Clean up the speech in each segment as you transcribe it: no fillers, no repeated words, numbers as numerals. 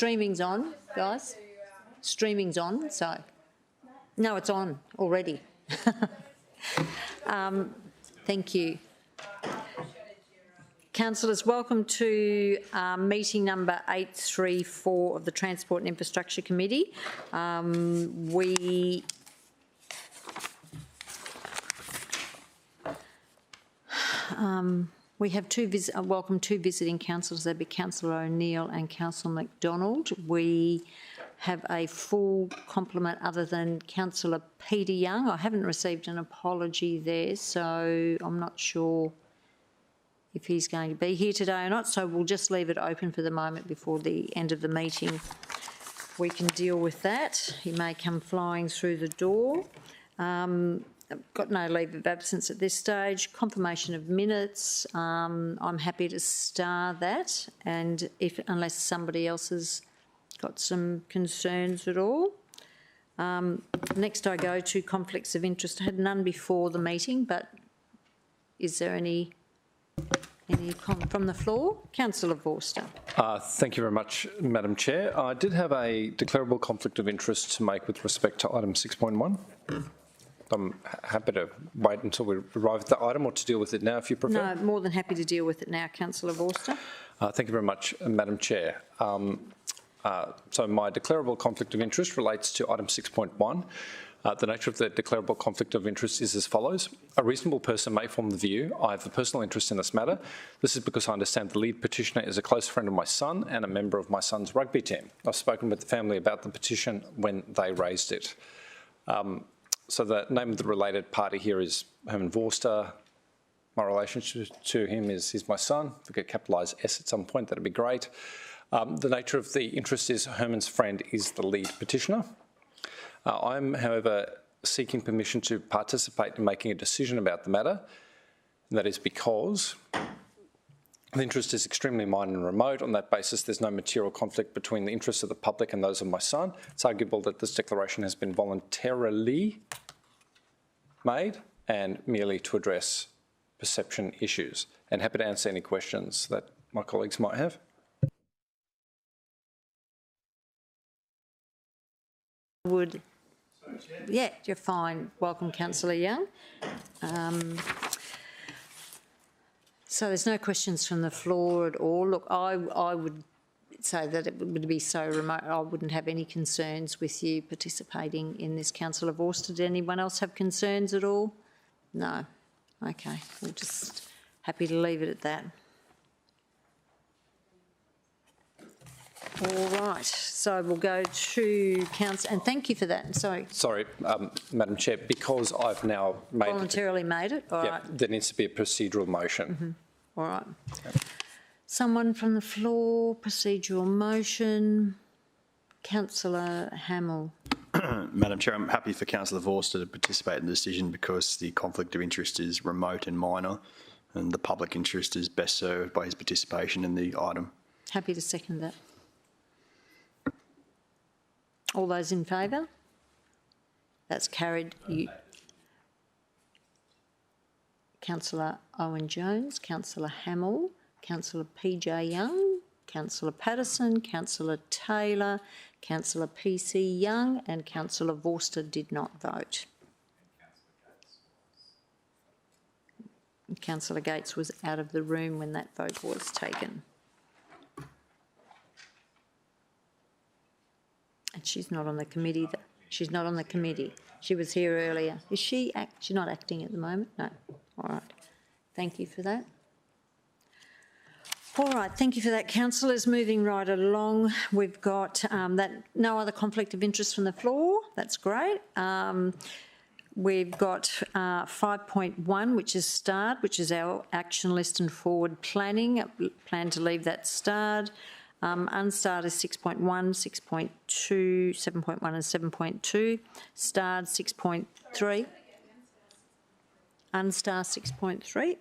streaming's on, guys. Streaming's on, so... No, it's on already. Thank you. Councillors, welcome to meeting number 834 of the Transport and Infrastructure Committee. We have welcome two visiting councillors. That'd be Councillor O'Neill and Councillor McDonald. We have a full complement other than Councillor Peter Young. I haven't received an apology there, so I'm not sure if he's going to be here today or not, so we'll just leave it open for the moment before the end of the meeting. We can deal with that. He may come flying through the door. I've got no leave of absence at this stage. Confirmation of minutes. I'm happy to star that, and unless somebody else has got some concerns at all. Next I go to conflicts of interest. I had none before the meeting, but is there any from the floor? Councillor Vorster. Thank you very much, Madam Chair. I did have a declarable conflict of interest to make with respect to item 6.1. I'm happy to wait until we arrive at the item or to deal with it now if you prefer. No, more than happy to deal with it now, Councillor Vorster. Thank you very much, Madam Chair. So my declarable conflict of interest relates to item 6.1. The nature of the declarable conflict of interest is as follows. A reasonable person may form the view, I have a personal interest in this matter. This is because I understand the lead petitioner is a close friend of my son and a member of my son's rugby team. I've spoken with the family about the petition when they raised it. So the name of the related party here is Herman Vorster. My relationship to him is he's my son. If we could capitalise S at some point, that'd be great. The nature of the interest is Herman's friend is the lead petitioner. I'm, however, seeking permission to participate in making a decision about the matter, and that is because the interest is extremely minor and remote. On that basis, there's no material conflict between the interests of the public and those of my son. It's arguable that this declaration has been voluntarily made and merely to address perception issues, and happy to answer any questions that my colleagues might have. Yeah, you're fine. Welcome, Councillor Young. So there's no questions from the floor at all. Look, I would say that it would be so remote. I wouldn't have any concerns with you participating in this. Councillor Vorster, did anyone else have concerns at all? No. Okay, we're just happy to leave it at that. All right, so we'll go to Council, and thank you for that. Sorry, Madam Chair, because I've now voluntarily made it. All right. There needs to be a procedural motion. All right. Someone from the floor, procedural motion. Councillor Hamill. Madam Chair, I'm happy for Councillor Vorster to participate in the decision because the conflict of interest is remote and minor, and the public interest is best served by his participation in the item. Happy to second that. All those in favour? That's carried. Councillor Owen Jones, Councillor Hamill, Councillor PJ Young, Councillor Patterson, Councillor Taylor, Councillor PC Young and Councillor Vorster did not vote. Councillor Gates was out of the room when that vote was taken. And she's not on the committee. She's not on the committee. She was here earlier. Is she? She's not acting at the moment? No. All right. Thank you for that. All right. Thank you for that, councillors. Moving right along, we've got no other conflict of interest from the floor. That's great. We've got 5.1, which is starred, which is our action list and forward planning. Plan to leave that starred. Unstarred is 6.1, 6.2, 7.1 and 7.2. Starred 6.3. Unstarred 6.3.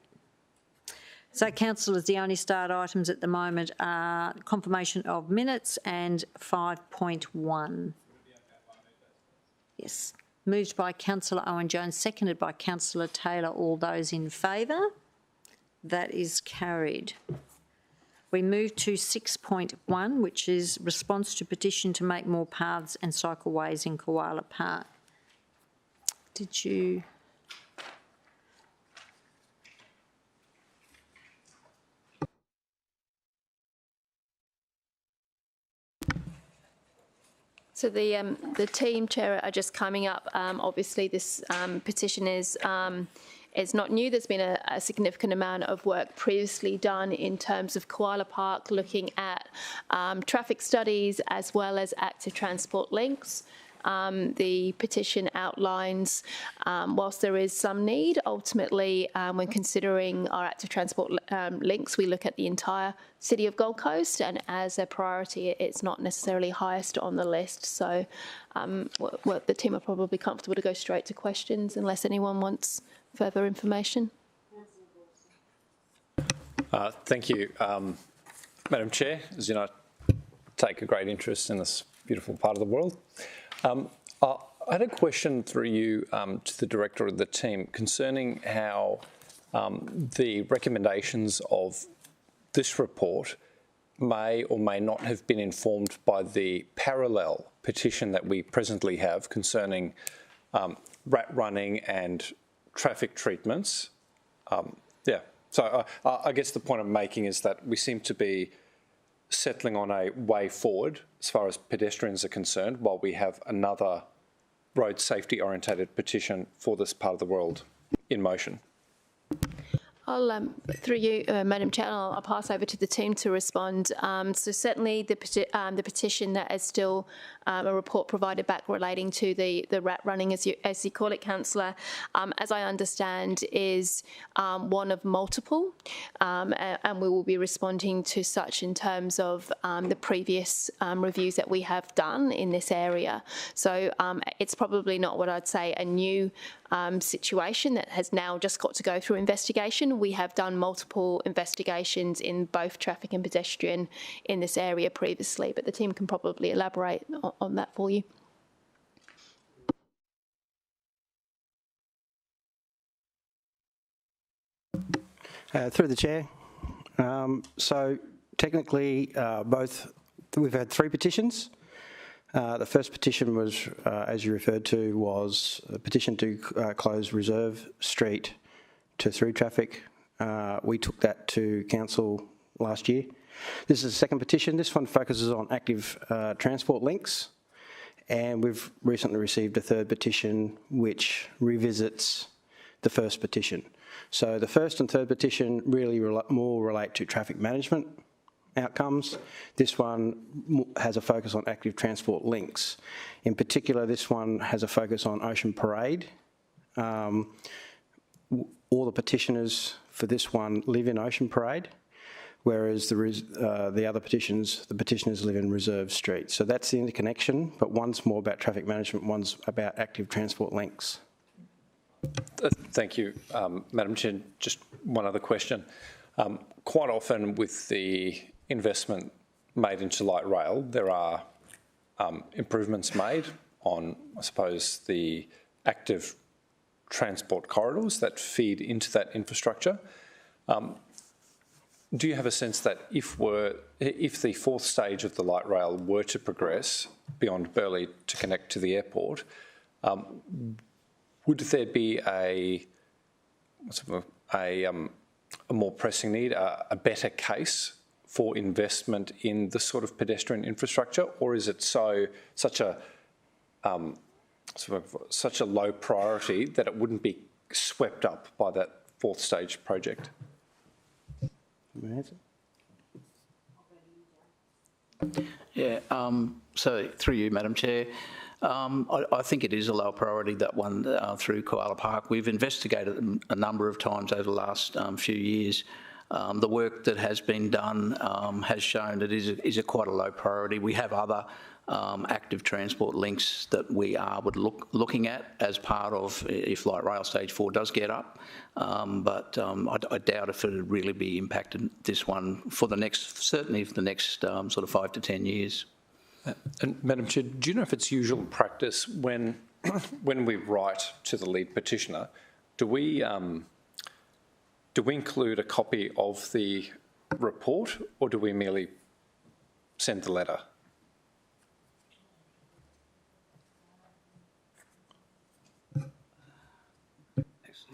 So, councillors, the only starred items at the moment are confirmation of minutes and 5.1. Yes. Moved by Councillor Owen Jones, seconded by Councillor Taylor. All those in favour? That is carried. We move to 6.1, which is response to petition to make more paths and cycleways in Koala Park. Did you... So the team, Chair, are just coming up. Obviously, this petition is not new. There's been a significant amount of work previously done in terms of Koala Park, looking at traffic studies as well as active transport links. The petition outlines, whilst there is some need, ultimately, when considering our active transport links, we look at the entire city of Gold Coast, and as a priority, it's not necessarily highest on the list. So the team are probably comfortable to go straight to questions unless anyone wants further information. Thank you. Madam Chair, as you know, I take a great interest in this beautiful part of the world. I had a question through you to the director of the team concerning how the recommendations of this report may or may not have been informed by the parallel petition that we presently have concerning rat running and traffic treatments. So I guess the point I'm making is that we seem to be settling on a way forward as far as pedestrians are concerned, while we have another road safety orientated petition for this part of the world in motion. I'll, through you, Madam Chair, I'll pass over to the team to respond. So certainly the petition that is still a report provided back relating to the rat running, as you call it, Councillor, as I understand, is one of multiple, and we will be responding to such in terms of the previous reviews that we have done in this area. So it's probably not what I'd say a new situation that has now just got to go through investigation. We have done multiple investigations in both traffic and pedestrian in this area previously, but the team can probably elaborate on that for you. Through the chair. So technically, we've had 3 petitions. The first petition was, as you referred to, was a petition to close Reserve Street to through traffic. We took that to council last year. This is the second petition. This one focuses on active transport links, and we've recently received a third petition which revisits the first petition. So the first and third petition really more relate to traffic management outcomes. This one has a focus on active transport links. In particular, this one has a focus on Ocean Parade. All the petitioners for this one live in Ocean Parade, whereas the other petitions, the petitioners live in Reserve Street. So that's the interconnection, but one's more about traffic management, one's about active transport links. Thank you, Madam Chair. Just one other question. Quite often with the investment made into light rail, there are improvements made on, I suppose, the active transport corridors that feed into that infrastructure. Do you have a sense that if the fourth stage of the light rail were to progress beyond Burleigh to connect to the airport, would there be a more pressing need, a better case for investment in this sort of pedestrian infrastructure, or is it such a low priority that it wouldn't be swept up by that fourth stage project? Yeah, so through you, Madam Chair, I think it is a low priority, that one through Koala Park. We've investigated a number of times over the last few years. The work that has been done has shown that it is quite a low priority. We have other active transport links that we are looking at as part of if light rail stage 4 does get up, but I doubt if it would really be impacted, this one, for the next, certainly for the next sort of 5 to 10 years. And Madam Chair, do you know if it's usual practice when we write to the lead petitioner, do we include a copy of the report, or do we merely send the letter?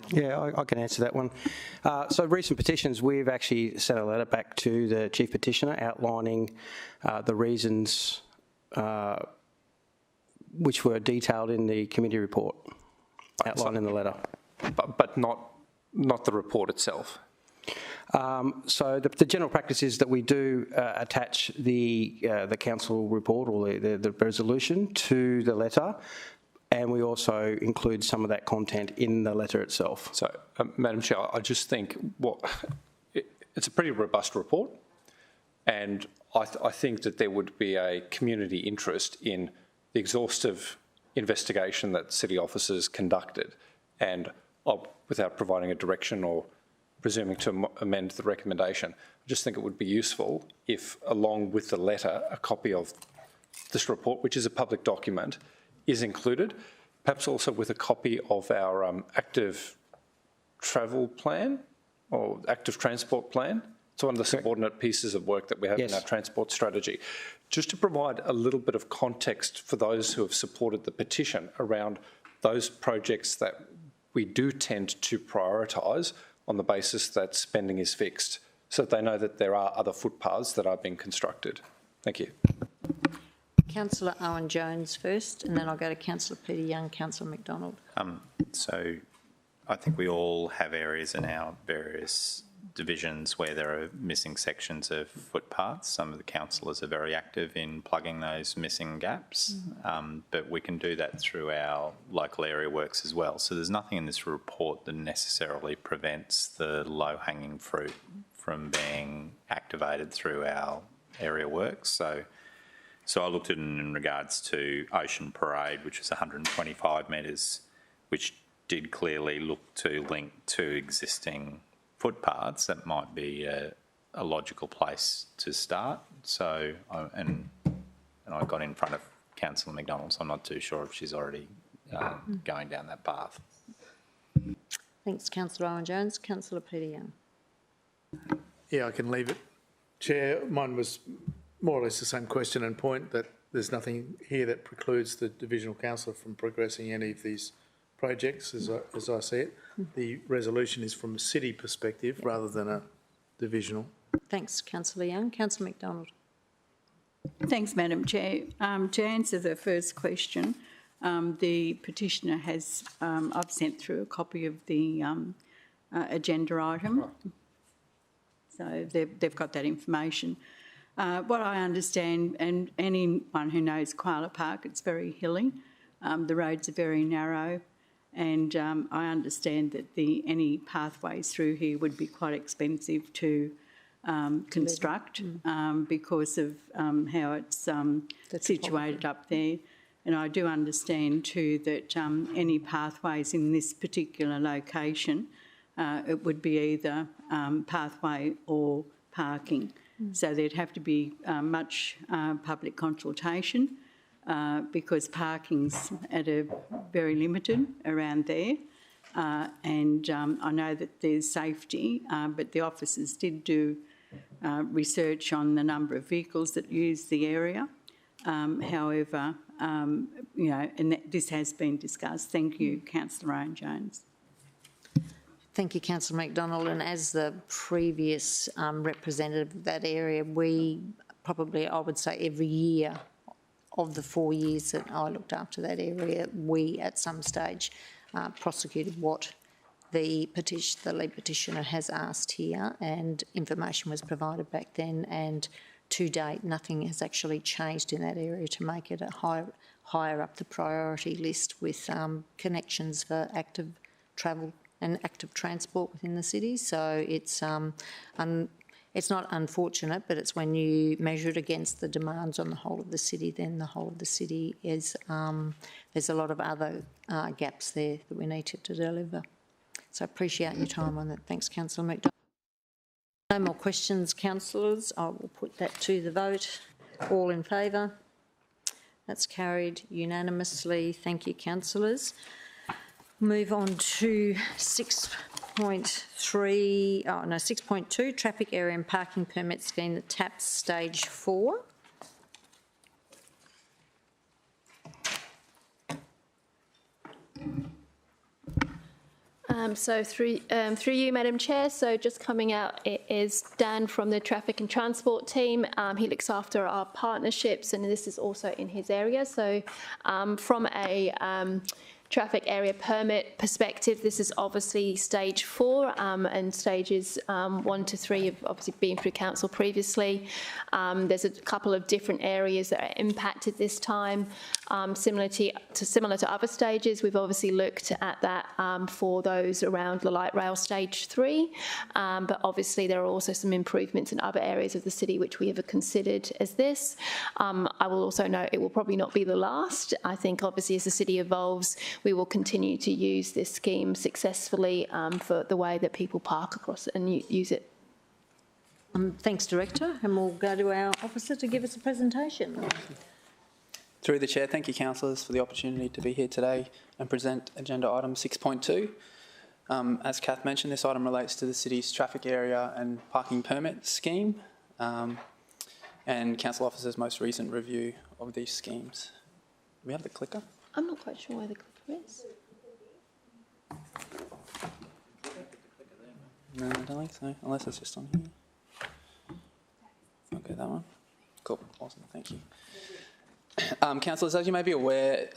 Yeah, I can answer that one. So recent petitions, we've actually sent a letter back to the Chief Petitioner outlining the reasons which were detailed in the committee report, outlined in the letter. But not the report itself. So the general practice is that we do attach the council report or the resolution to the letter, and we also include some of that content in the letter itself. So, Madam Chair, I just think it's a pretty robust report, and I think that there would be a community interest in the exhaustive investigation that city officers conducted, and without providing a direction or presuming to amend the recommendation, I just think it would be useful if, along with the letter, a copy of this report, which is a public document, is included, perhaps also with a copy of our active travel plan or active transport plan. It's one of the subordinate pieces of work that we have in our transport strategy. Just to provide a little bit of context for those who have supported the petition around those projects that we do tend to prioritise on the basis that spending is fixed, so that they know that there are other footpaths that are being constructed. Thank you. Councillor Owen Jones first, and then I'll go to Councillor Peter Young, Councillor McDonald. So I think we all have areas in our various divisions where there are missing sections of footpaths. Some of the councillors are very active in plugging those missing gaps, but we can do that through our local area works as well. So there's nothing in this report that necessarily prevents the low-hanging fruit from being activated through our area works. So I looked at it in regards to Ocean Parade, which is 125 metres, which did clearly look to link to existing footpaths. That might be a logical place to start. So, and I got in front of Councillor McDonald, so I'm not too sure if she's already going down that path. Thanks, Councillor Owen Jones. Councillor Peter Young. Yeah, I can leave it. Chair, mine was more or less the same question and point, that there's nothing here that precludes the Divisional Councillor from progressing any of these projects, as I see it. The resolution is from a city perspective rather than a divisional. Thanks, Councillor Young. Councillor McDonald. Thanks, Madam Chair. To answer the first question, the petitioner has, I've sent through a copy of the agenda item. So they've got that information. What I understand, and anyone who knows Koala Park, it's very hilly. The roads are very narrow, and I understand that any pathways through here would be quite expensive to construct because of how it's situated up there. And I do understand too that any pathways in this particular location, it would be either pathway or parking. So there'd have to be much public consultation because parking's at a very limited around there. And I know that there's safety, but the officers did do research on the number of vehicles that use the area. However, you know, and this has been discussed. Thank you, Councillor Owen Jones. Thank you, Councillor McDonald. And as the previous representative of that area, we probably, I would say, every year of the 4 years that I looked after that area, we at some stage prosecuted what the lead petitioner has asked here, and information was provided back then, and to date nothing has actually changed in that area to make it a higher up the priority list with connections for active travel and active transport within the city. So it's not unfortunate, but it's when you measure it against the demands on the whole of the city, then the whole of the city is, there's a lot of other gaps there that we need to deliver. So I appreciate your time on that. Thanks, Councillor McDonald. No more questions, councillors. I will put that to the vote. All in favour? That's carried unanimously. Thank you, councillors. Move on to 6.2, traffic area and parking permit scheme, the TAPS stage 4. So through you, Madam Chair, so just coming out is Dan from the Traffic and Transport team. He looks after our partnerships and this is also in his area. So from a traffic area permit perspective, this is obviously stage 4 and stages 1 to 3 have obviously been through council previously. There's a couple of different areas that are impacted this time. Similar to other stages, we've obviously looked at that for those around the light rail stage 3, but obviously there are also some improvements in other areas of the city which we have considered as this. I will also note it will probably not be the last. I think obviously as the city evolves, we will continue to use this scheme successfully for the way that people park across it and use it. Thanks, Director, and we'll go to our officer to give us a presentation. Through the Chair, thank you councillors for the opportunity to be here today and present agenda item 6.2. As Kath mentioned, this item relates to the city's traffic area and parking permit scheme and council officers' most recent review of these schemes. Do we have the clicker? I'm not quite sure where the clicker is. No, I don't think so, unless it's just on here. Okay, that one. Cool, awesome, thank you. Councillors, as you may be aware,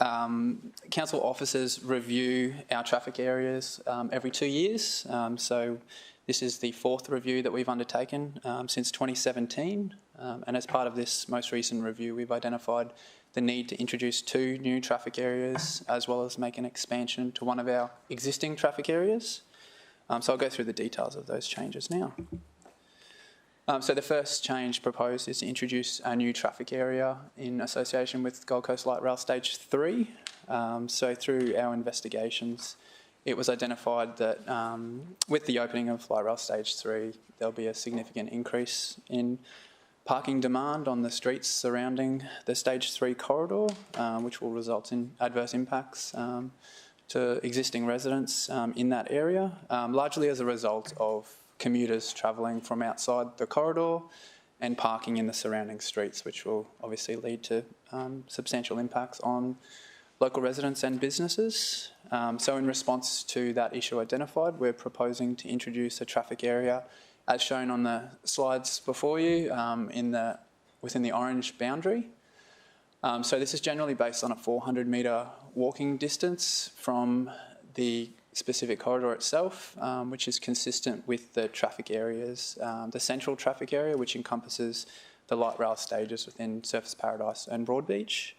council officers review our traffic areas every 2 years. So this is the 4th review that we've undertaken since 2017. And as part of this most recent review, we've identified the need to introduce 2 new traffic areas as well as make an expansion to one of our existing traffic areas. So I'll go through the details of those changes now. So the first change proposed is to introduce a new traffic area in association with Gold Coast Light Rail Stage 3. So through our investigations, it was identified that with the opening of Light Rail Stage 3, there'll be a significant increase in parking demand on the streets surrounding the Stage 3 corridor, which will result in adverse impacts to existing residents in that area, largely as a result of commuters travelling from outside the corridor and parking in the surrounding streets, which will obviously lead to substantial impacts on local residents and businesses. So in response to that issue identified, we're proposing to introduce a traffic area as shown on the slides before you within the orange boundary. So this is generally based on a 400-metre walking distance from the specific corridor itself, which is consistent with the traffic areas, the central traffic area, which encompasses the light rail stages within Surfers Paradise and Broadbeach.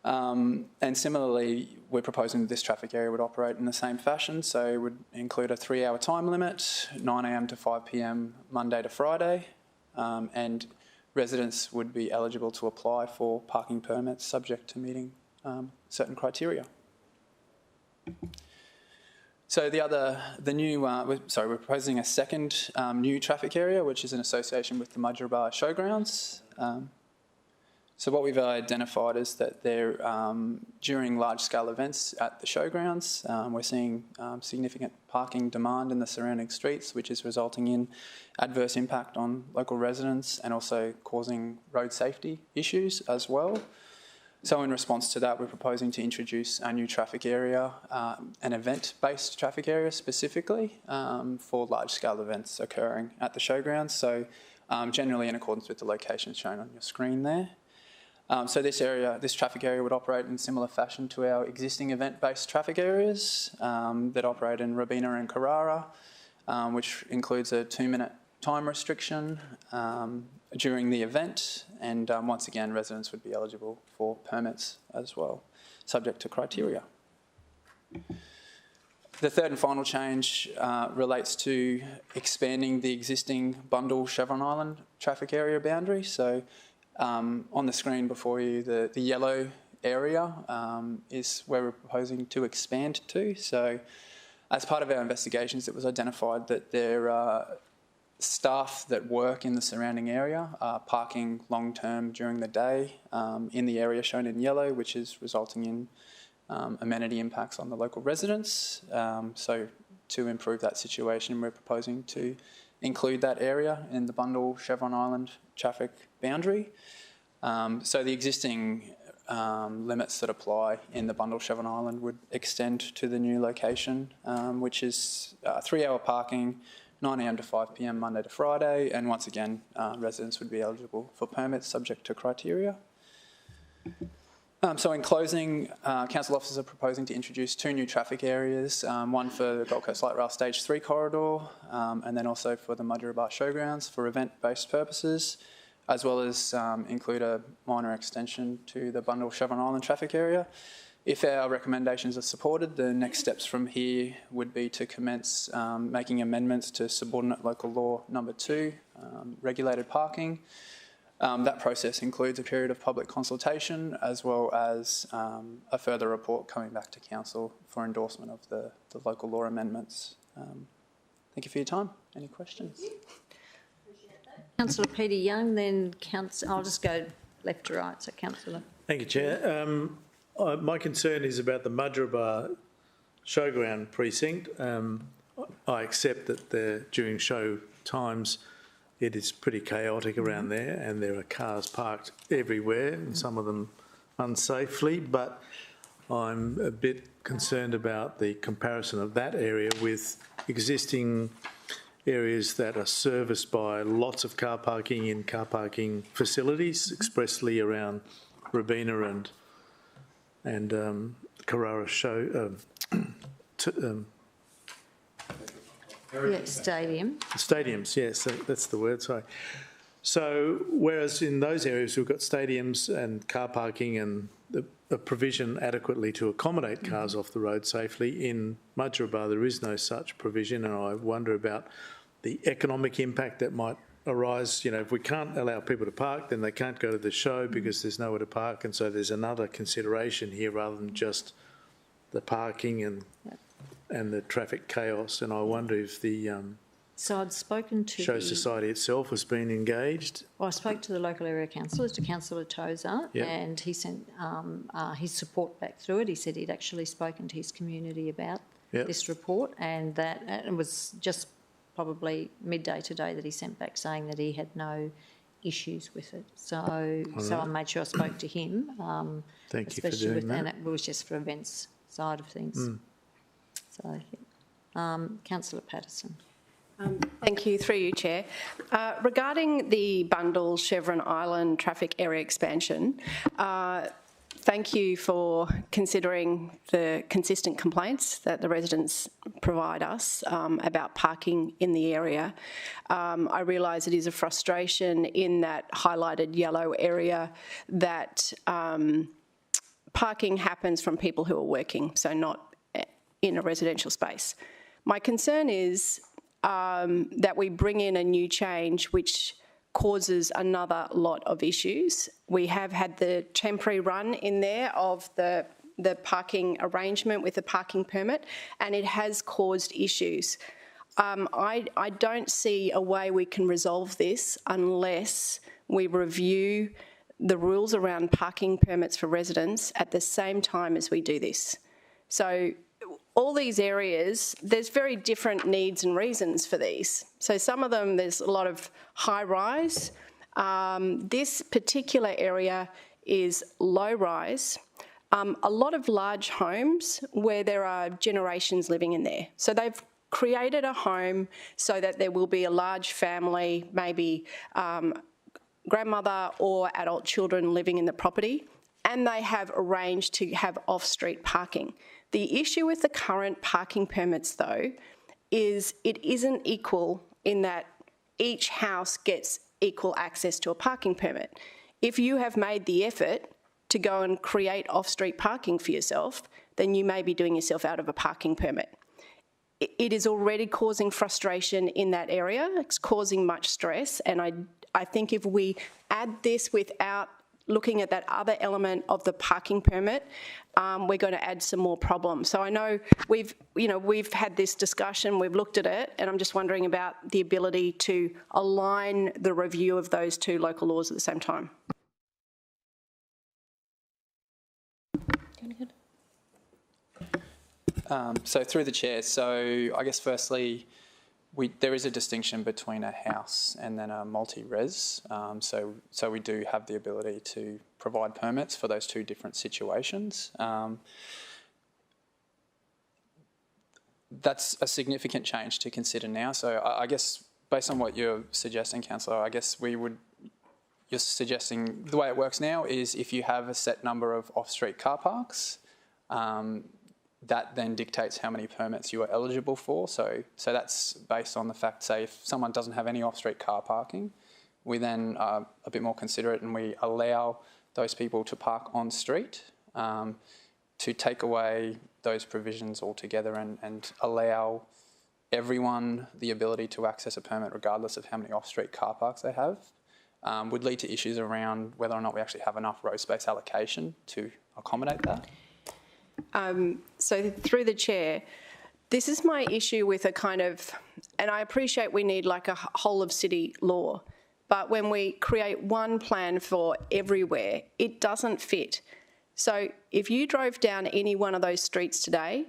And similarly, we're proposing that this traffic area would operate in the same fashion, so it would include a 3-hour time limit, 9 a.m. to 5 p.m. Monday to Friday, and residents would be eligible to apply for parking permits subject to meeting certain criteria. So we're proposing a second new traffic area, which is in association with the Mudgeeraba Showgrounds. So what we've identified is that during large-scale events at the showgrounds, we're seeing significant parking demand in the surrounding streets, which is resulting in adverse impact on local residents and also causing road safety issues as well. So in response to that, we're proposing to introduce a new traffic area, an event-based traffic area specifically for large-scale events occurring at the showgrounds. So generally in accordance with the locations shown on your screen there. So this traffic area would operate in similar fashion to our existing event-based traffic areas that operate in Robina and Carrara, which includes a 2-minute time restriction during the event, and once again residents would be eligible for permits as well, subject to criteria. The third and final change relates to expanding the existing Bundall Chevron Island traffic area boundary. So on the screen before you, the yellow area is where we're proposing to expand to. So as part of our investigations, it was identified that there are staff that work in the surrounding area are parking long-term during the day in the area shown in yellow, which is resulting in amenity impacts on the local residents. So to improve that situation. We're proposing to include that area in the Bundall Chevron Island traffic boundary. So the existing limits that apply in the Bundall Chevron Island would extend to the new location, which is 3-hour parking, 9 a.m. to 5 p.m. Monday to Friday, and once again, residents would be eligible for permits subject to criteria. So in closing, council officers are proposing to introduce 2 new traffic areas, one for the Gold Coast Light Rail Stage 3 corridor, and then also for the Mudgeeraba Showgrounds for event-based purposes, as well as include a minor extension to the Bundall Chevron Island traffic area. If our recommendations are supported, the next steps from here would be to commence making amendments to Subordinate Local Law Number 2, regulated parking. That process includes a period of public consultation as well as a further report coming back to Council for endorsement of the local law amendments. Thank you for your time. Any questions? Councillor Peter Young, then I'll just go left to right, so Councillor. Thank you, Chair. My concern is about the Mudgeeraba Showground precinct. I accept that during show times it is pretty chaotic around there and there are cars parked everywhere and some of them unsafely, but I'm a bit concerned about the comparison of that area with existing areas that are serviced by lots of car parking in car parking facilities, expressly around Robina and Carrara Show. Stadium. Stadiums, yes, that's the word, sorry. So whereas in those areas we've got stadiums and car parking and a provision adequately to accommodate cars off the road safely, in Mudgeeraba there is no such provision, and I wonder about the economic impact that might arise. You know, if we can't allow people to park, then they can't go to the show because there's nowhere to park, and so there's another consideration here rather than just the parking and the traffic chaos. And I wonder if the So I'd spoken to Show Society itself has been engaged. Well, I spoke to the local area councillors, to Councillor Tozer, and he sent his support back through it. He said he'd actually spoken to his community about this report, and that it was just probably midday today that he sent back saying that he had no issues with it. So I made sure I spoke to him. Thank you for doing that. And it was just for events side of things. So, Councillor Patterson. Thank you, through you, Chair. Regarding the Bundall Chevron Island traffic area expansion, thank you for considering the consistent complaints that the residents provide us about parking in the area. I realise it is a frustration in that highlighted yellow area that parking happens from people who are working, so not in a residential space. My concern is that we bring in a new change which causes another lot of issues. We have had the temporary run in there of the parking arrangement with the parking permit, and it has caused issues. I don't see a way we can resolve this unless we review the rules around parking permits for residents at the same time as we do this. So all these areas, there's very different needs and reasons for these. So some of them, there's a lot of high rise. This particular area is low rise. A lot of large homes where there are generations living in there. So they've created a home so that there will be a large family, maybe grandmother or adult children living in the property, and they have arranged to have off-street parking. The issue with the current parking permits, though, is it isn't equal in that each house gets equal access to a parking permit. If you have made the effort to go and create off-street parking for yourself, then you may be doing yourself out of a parking permit. It is already causing frustration in that area. It's causing much stress, and I think if we add this without looking at that other element of the parking permit, we're going to add some more problems. So I know we've had this discussion, we've looked at it, and I'm just wondering about the ability to align the review of those two local laws at the same time. So through the chair, so I guess firstly, there is a distinction between a house and then a multi-res. So we do have the ability to provide permits for those two different situations. That's a significant change to consider now. So I guess based on what you're suggesting, Councillor, I guess you're suggesting the way it works now is if you have a set number of off-street car parks, that then dictates how many permits you are eligible for. So that's based on the fact, say, if someone doesn't have any off-street car parking, we then are a bit more considerate and we allow those people to park on street, to take away those provisions altogether and allow everyone the ability to access a permit regardless of how many off-street car parks they have, would lead to issues around whether or not we actually have enough road space allocation to accommodate that. So through the chair, this is my issue with a kind of, and I appreciate we need like a whole of city law, but when we create one plan for everywhere, it doesn't fit. So if you drove down any one of those streets today,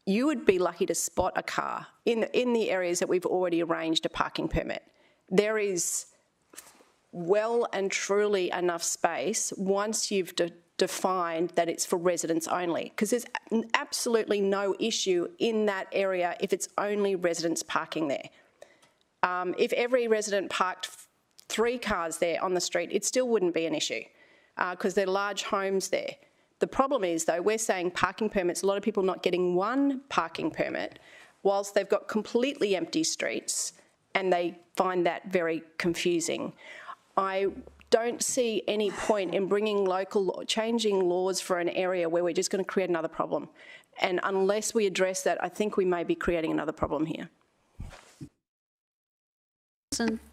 you would be lucky to spot a car in the areas that we've already arranged a parking permit. There is well and truly enough space once you've defined that it's for residents only, because there's absolutely no issue in that area if it's only residents parking there. If every resident parked 3 cars there on the street, it still wouldn't be an issue because they're large homes there. The problem is, though, we're saying parking permits, a lot of people not getting one parking permit whilst they've got completely empty streets, and they find that very confusing. I don't see any point in changing laws for an area where we're just going to create another problem. And unless we address that, I think we may be creating another problem here.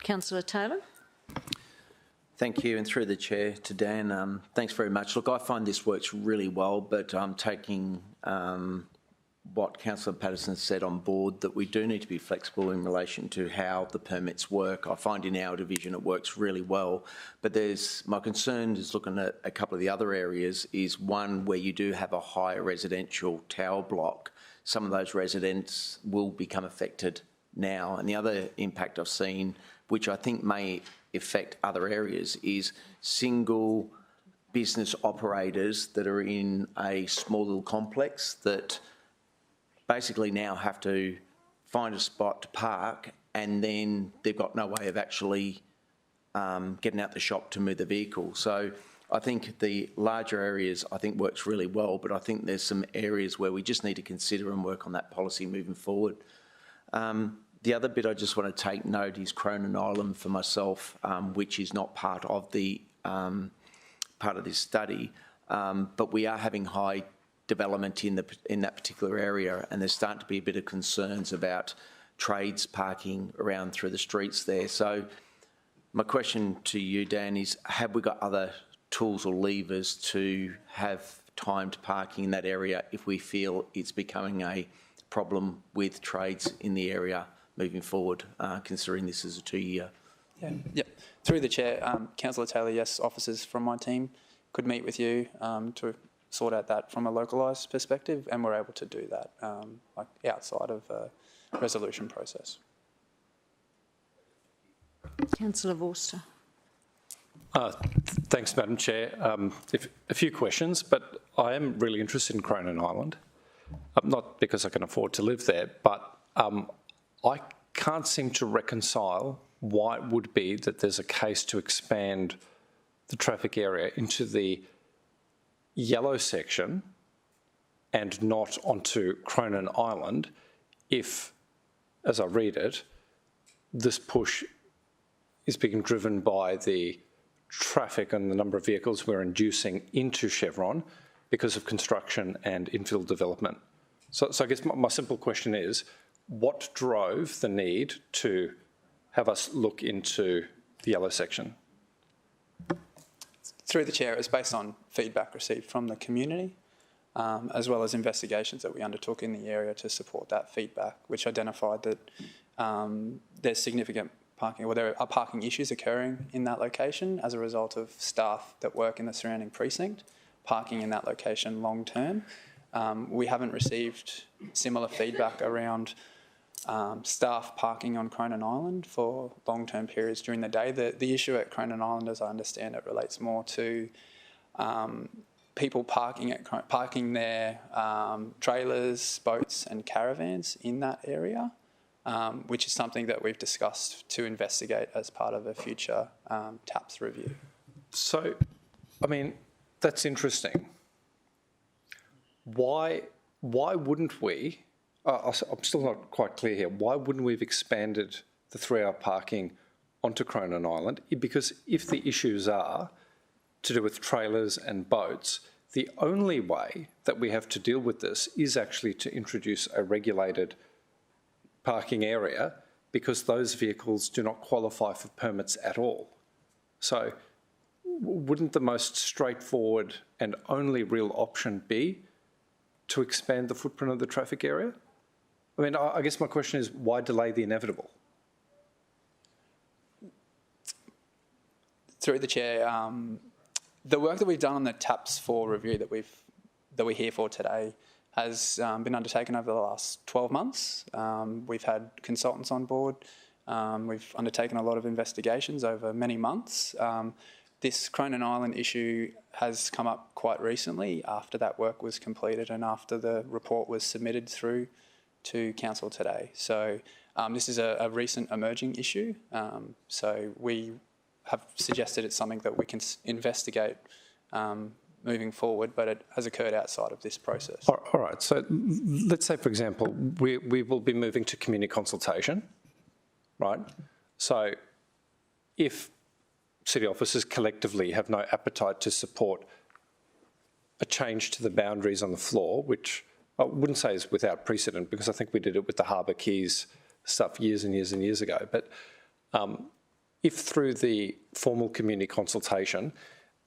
Councillor Taylor. Thank you, and through the chair to Dan, thanks very much. Look, I find this works really well, but I'm taking what Councillor Patterson said on board, that we do need to be flexible in relation to how the permits work. I find in our division it works really well, but my concern is looking at a couple of the other areas, is one where you do have a higher residential tower block. Some of those residents will become affected now, and the other impact I've seen, which I think may affect other areas, is single business operators that are in a small little complex that basically now have to find a spot to park, and then they've got no way of actually getting out the shop to move the vehicle. So I think the larger areas works really well, but I think there's some areas where we just need to consider and work on that policy moving forward. The other bit I just want to take note is Cronin Island for myself, which is not part of the part of this study, but we are having high development in that particular area, and there's starting to be a bit of concerns about trades parking around through the streets there. So my question to you, Dan, is have we got other tools or levers to have timed parking in that area if we feel it's becoming a problem with trades in the area moving forward, considering this is a 2-year? Yeah. Through the chair, Councillor Taylor, yes, officers from my team could meet with you to sort out that from a localised perspective, and we're able to do that like outside of a resolution process. Councillor Vorster. Thanks, Madam Chair. A few questions, but I am really interested in Cronin Island, not because I can afford to live there, but I can't seem to reconcile why it would be that there's a case to expand the traffic area into the yellow section and not onto Cronin Island if, as I read it, this push is being driven by the traffic and the number of vehicles we're inducing into Chevron because of construction and infill development. So I guess my simple question is, what drove the need to have us look into the yellow section? Through the chair, it was based on feedback received from the community, as well as investigations that we undertook in the area to support that feedback, which identified that there's significant parking, or there are parking issues occurring in that location as a result of staff that work in the surrounding precinct parking in that location long term. We haven't received similar feedback around staff parking on Cronin Island for long-term periods during the day. The issue at Cronin Island, as I understand it, relates more to people parking their trailers, boats and caravans in that area, which is something that we've discussed to investigate as part of a future TAPS review. So, I mean, that's interesting. Why wouldn't we, I'm still not quite clear here, why wouldn't we have expanded the 3-hour parking onto Cronin Island? Because if the issues are to do with trailers and boats, the only way that we have to deal with this is actually to introduce a regulated parking area, because those vehicles do not qualify for permits at all. So wouldn't the most straightforward and only real option be to expand the footprint of the traffic area? I mean, I guess my question is, why delay the inevitable? Through the chair, the work that we've done on the TAPS 4 review that we're here for today has been undertaken over the last 12 months. We've had consultants on board. We've undertaken a lot of investigations over many months. This Cronin Island issue has come up quite recently after that work was completed and after the report was submitted through to Council today. So this is a recent emerging issue. So we have suggested it's something that we can investigate moving forward, but it has occurred outside of this process. All right, so let's say, for example, we will be moving to community consultation, right? So if city officers collectively have no appetite to support a change to the boundaries on the floor, which I wouldn't say is without precedent, because I think we did it with the Harbour Keys stuff years and years and years ago, but if through the formal community consultation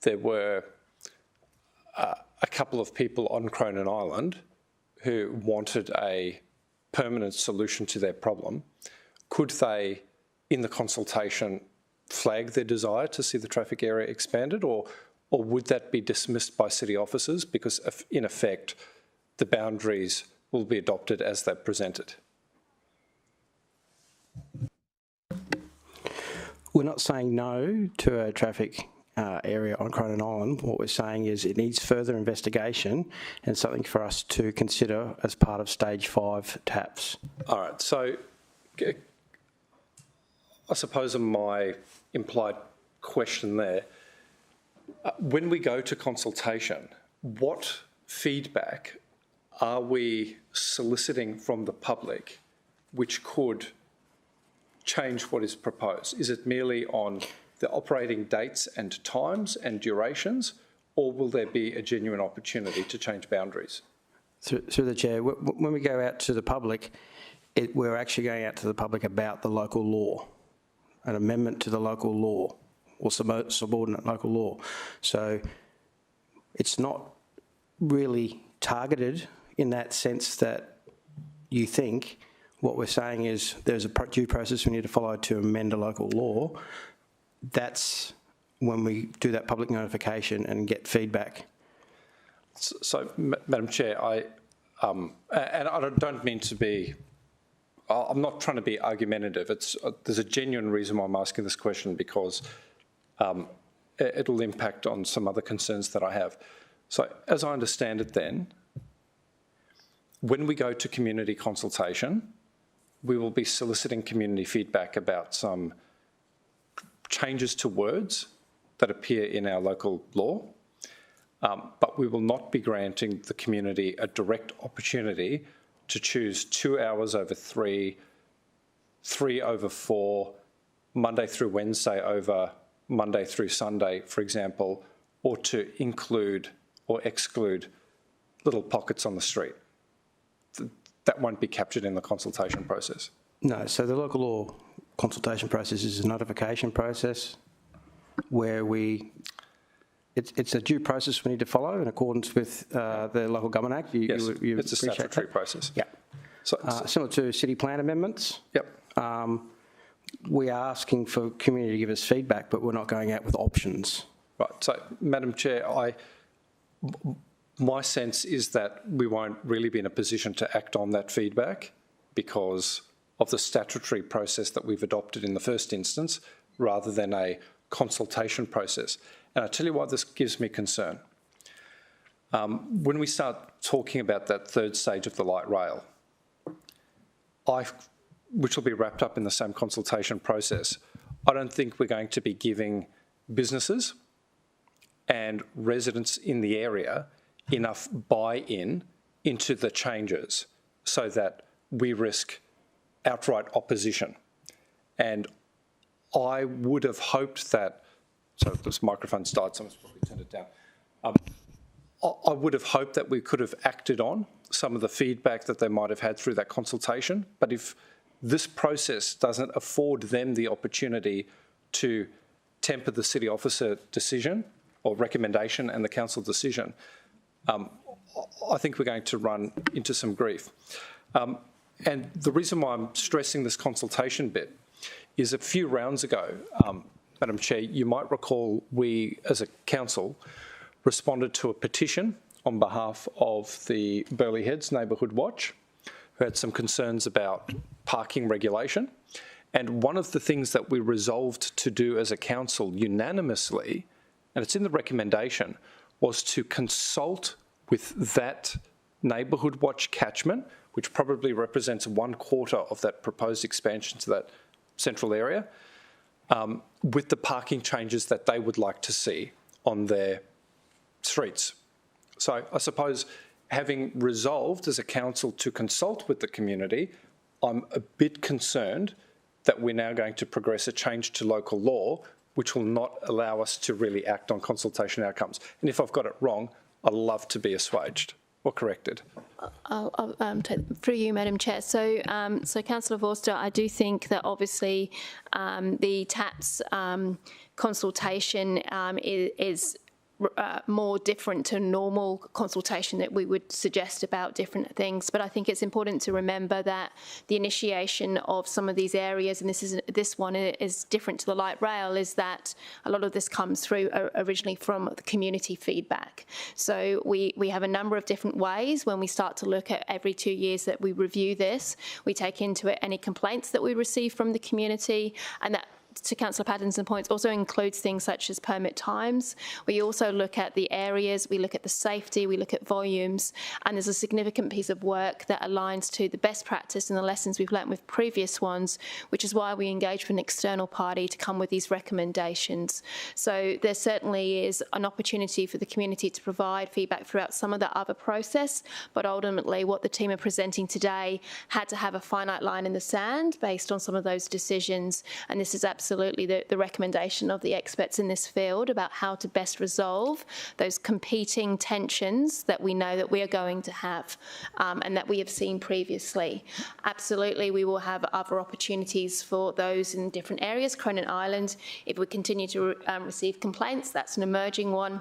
there were a couple of people on Cronin Island who wanted a permanent solution to their problem, could they, in the consultation, flag their desire to see the traffic area expanded, or would that be dismissed by city officers because, in effect, the boundaries will be adopted as they're presented? We're not saying no to a traffic area on Cronin Island. What we're saying is it needs further investigation and something for us to consider as part of stage 5 TAPS. All right, so I suppose my implied question there, when we go to consultation, what feedback are we soliciting from the public which could change what is proposed? Is it merely on the operating dates and times and durations, or will there be a genuine opportunity to change boundaries? Through the chair, when we go out to the public, we're actually going out to the public about the local law, an amendment to the local law or subordinate local law. So it's not really targeted in that sense that you think. What we're saying is there's a due process we need to follow to amend a local law. That's when we do that public notification and get feedback. So, Madam Chair, and I don't mean to be, I'm not trying to be argumentative. There's a genuine reason why I'm asking this question, because it'll impact on some other concerns that I have. So, as I understand it then, when we go to community consultation, we will be soliciting community feedback about some changes to words that appear in our local law, but we will not be granting the community a direct opportunity to choose 2 hours over 3, 3 over 4, Monday through Wednesday over Monday through Sunday, for example, or to include or exclude little pockets on the street. That won't be captured in the consultation process. No, so the local law consultation process is a notification process where it's a due process we need to follow in accordance with the Local Government Act. Yes, it's a statutory process. Yeah. So, similar to city plan amendments. Yep. We are asking for community to give us feedback, but we're not going out with options. Right. So, Madam Chair, My sense is that we won't really be in a position to act on that feedback because of the statutory process that we've adopted in the first instance rather than a consultation process. And I'll tell you why this gives me concern. When we start talking about that third stage of the light rail, which will be wrapped up in the same consultation process, I don't think we're going to be giving businesses and residents in the area enough buy-in into the changes so that we risk outright opposition. And I would have hoped that, so this microphone's died, someone's probably turned it down. I would have hoped that we could have acted on some of the feedback that they might have had through that consultation, but if this process doesn't afford them the opportunity to temper the city officer decision or recommendation and the council decision, I think we're going to run into some grief. And the reason why I'm stressing this consultation bit is a few rounds ago, Madam Chair, you might recall we as a council responded to a petition on behalf of the Burleigh Heads Neighbourhood Watch, who had some concerns about parking regulation. And one of the things that we resolved to do as a council unanimously, and it's in the recommendation, was to consult with that Neighbourhood Watch catchment, which probably represents 1/4 of that proposed expansion to that central area, with the parking changes that they would like to see on their streets. So I suppose having resolved as a council to consult with the community, I'm a bit concerned that we're now going to progress a change to local law which will not allow us to really act on consultation outcomes. And if I've got it wrong, I'd love to be assuaged or corrected. I'll take through you, Madam Chair. So, Councillor Vorster, I do think that obviously the TAPS consultation is more different to normal consultation that we would suggest about different things. But I think it's important to remember that the initiation of some of these areas, and this one is different to the light rail, is that a lot of this comes through originally from the community feedback. So we have a number of different ways when we start to look at every 2 years that we review this. We take into it any complaints that we receive from the community, and that, to Councillor Pattinson's points, also includes things such as permit times. We also look at the areas, we look at the safety, we look at volumes, and there's a significant piece of work that aligns to the best practice and the lessons we've learnt with previous ones, which is why we engage with an external party to come with these recommendations. So there certainly is an opportunity for the community to provide feedback throughout some of the other process, but ultimately what the team are presenting today had to have a finite line in the sand based on some of those decisions, and this is absolutely the recommendation of the experts in this field about how to best resolve those competing tensions that we know that we are going to have and that we have seen previously. Absolutely, we will have other opportunities for those in different areas. Cronin Island, if we continue to receive complaints, that's an emerging one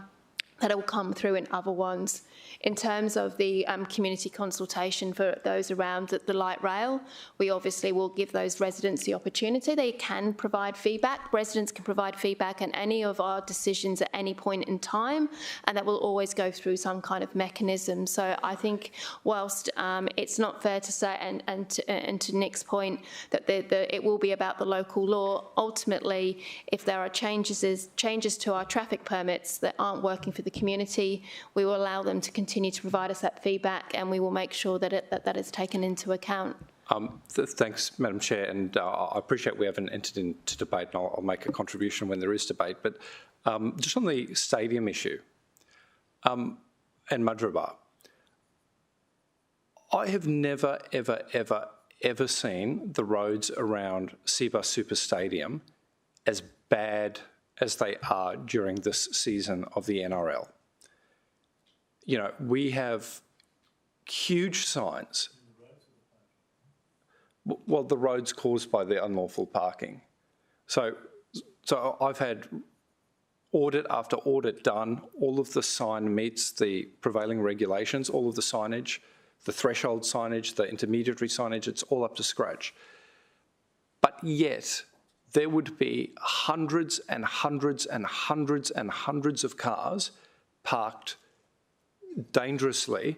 that will come through in other ones. In terms of the community consultation for those around the light rail, we obviously will give those residents the opportunity. They can provide feedback. Residents can provide feedback on any of our decisions at any point in time, and that will always go through some kind of mechanism. So I think whilst it's not fair to say, and to Nick's point, that it will be about the local law, ultimately, if there are changes to our traffic permits that aren't working for the community, we will allow them to continue to provide us that feedback, and we will make sure that that is taken into account. Thanks, Madam Chair, and I appreciate we haven't entered into debate, and I'll make a contribution when there is debate, but just on the stadium issue and Madrabar, I have never, ever, ever, ever seen the roads around Cbus Super Stadium as bad as they are during this season of the NRL. You know, we have huge signs. Well, the roads caused by the unlawful parking. So I've had audit after audit done. All of the sign meets the prevailing regulations, all of the signage, the threshold signage, the intermediary signage, it's all up to scratch. But yet, there would be hundreds and hundreds and hundreds and hundreds of cars parked dangerously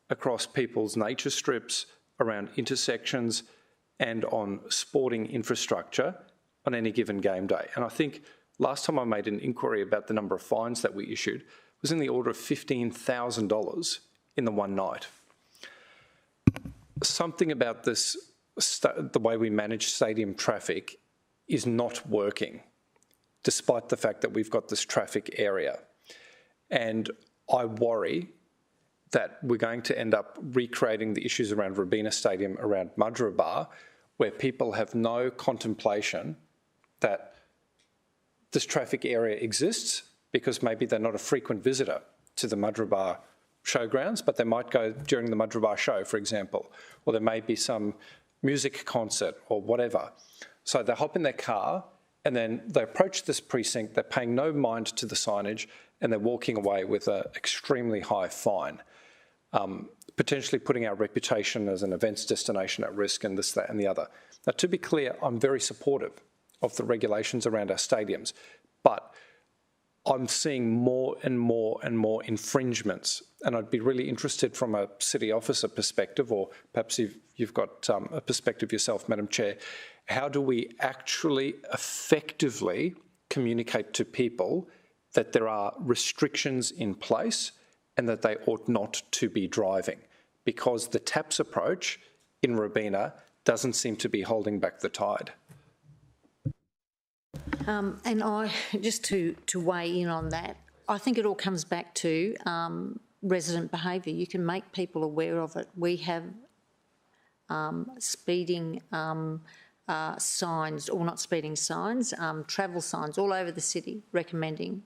across people's nature strips, around intersections, and on sporting infrastructure on any given game day. And I think last time I made an inquiry about the number of fines that we issued was in the order of $15,000 in the one night. Something about this, the way we manage stadium traffic is not working, despite the fact that we've got this traffic area. And I worry that we're going to end up recreating the issues around Robina Stadium, around Mudgeeraba, where people have no contemplation that this traffic area exists because maybe they're not a frequent visitor to the Mudgeeraba showgrounds, but they might go during the Mudgeeraba show, for example, or there may be some music concert or whatever. So they hop in their car and then they approach this precinct, they're paying no mind to the signage, and they're walking away with an extremely high fine, potentially putting our reputation as an events destination at risk, and this, that and the other. Now, to be clear, I'm very supportive of the regulations around our stadiums, but I'm seeing more and more and more infringements, and I'd be really interested from a city officer perspective, or perhaps you've got a perspective yourself, Madam Chair. How do we actually effectively communicate to people that there are restrictions in place and that they ought not to be driving? Because the TAPS approach in Robina doesn't seem to be holding back the tide. And I, just to weigh in on that, I think it all comes back to resident behaviour. You can make people aware of it. We have speeding signs, or not speeding signs, travel signs all over the city recommending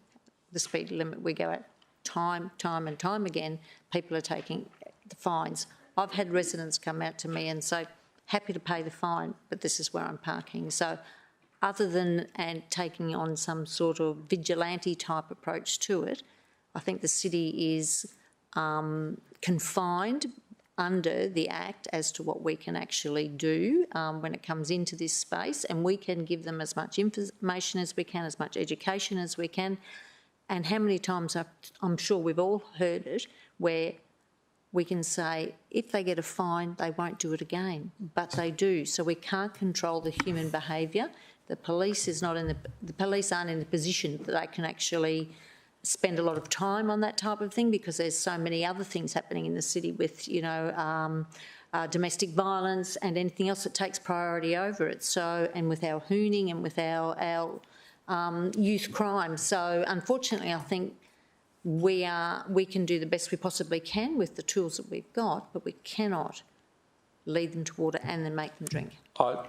the speed limit. We go at time and time again, people are taking the fines. I've had residents come out to me and say, happy to pay the fine, but this is where I'm parking. So other than taking on some sort of vigilante type approach to it, I think the city is confined under the Act as to what we can actually do when it comes into this space, and we can give them as much information as we can, as much education as we can. And how many times, I'm sure we've all heard it, where we can say, if they get a fine, they won't do it again, but they do. So we can't control the human behaviour. The police aren't in the position that they can actually spend a lot of time on that type of thing, because there's so many other things happening in the city with, you know, domestic violence and anything else that takes priority over it. So, and with our hooning and with our youth crime. So unfortunately, I think we can do the best we possibly can with the tools that we've got, but we cannot lead them to water and then make them drink. I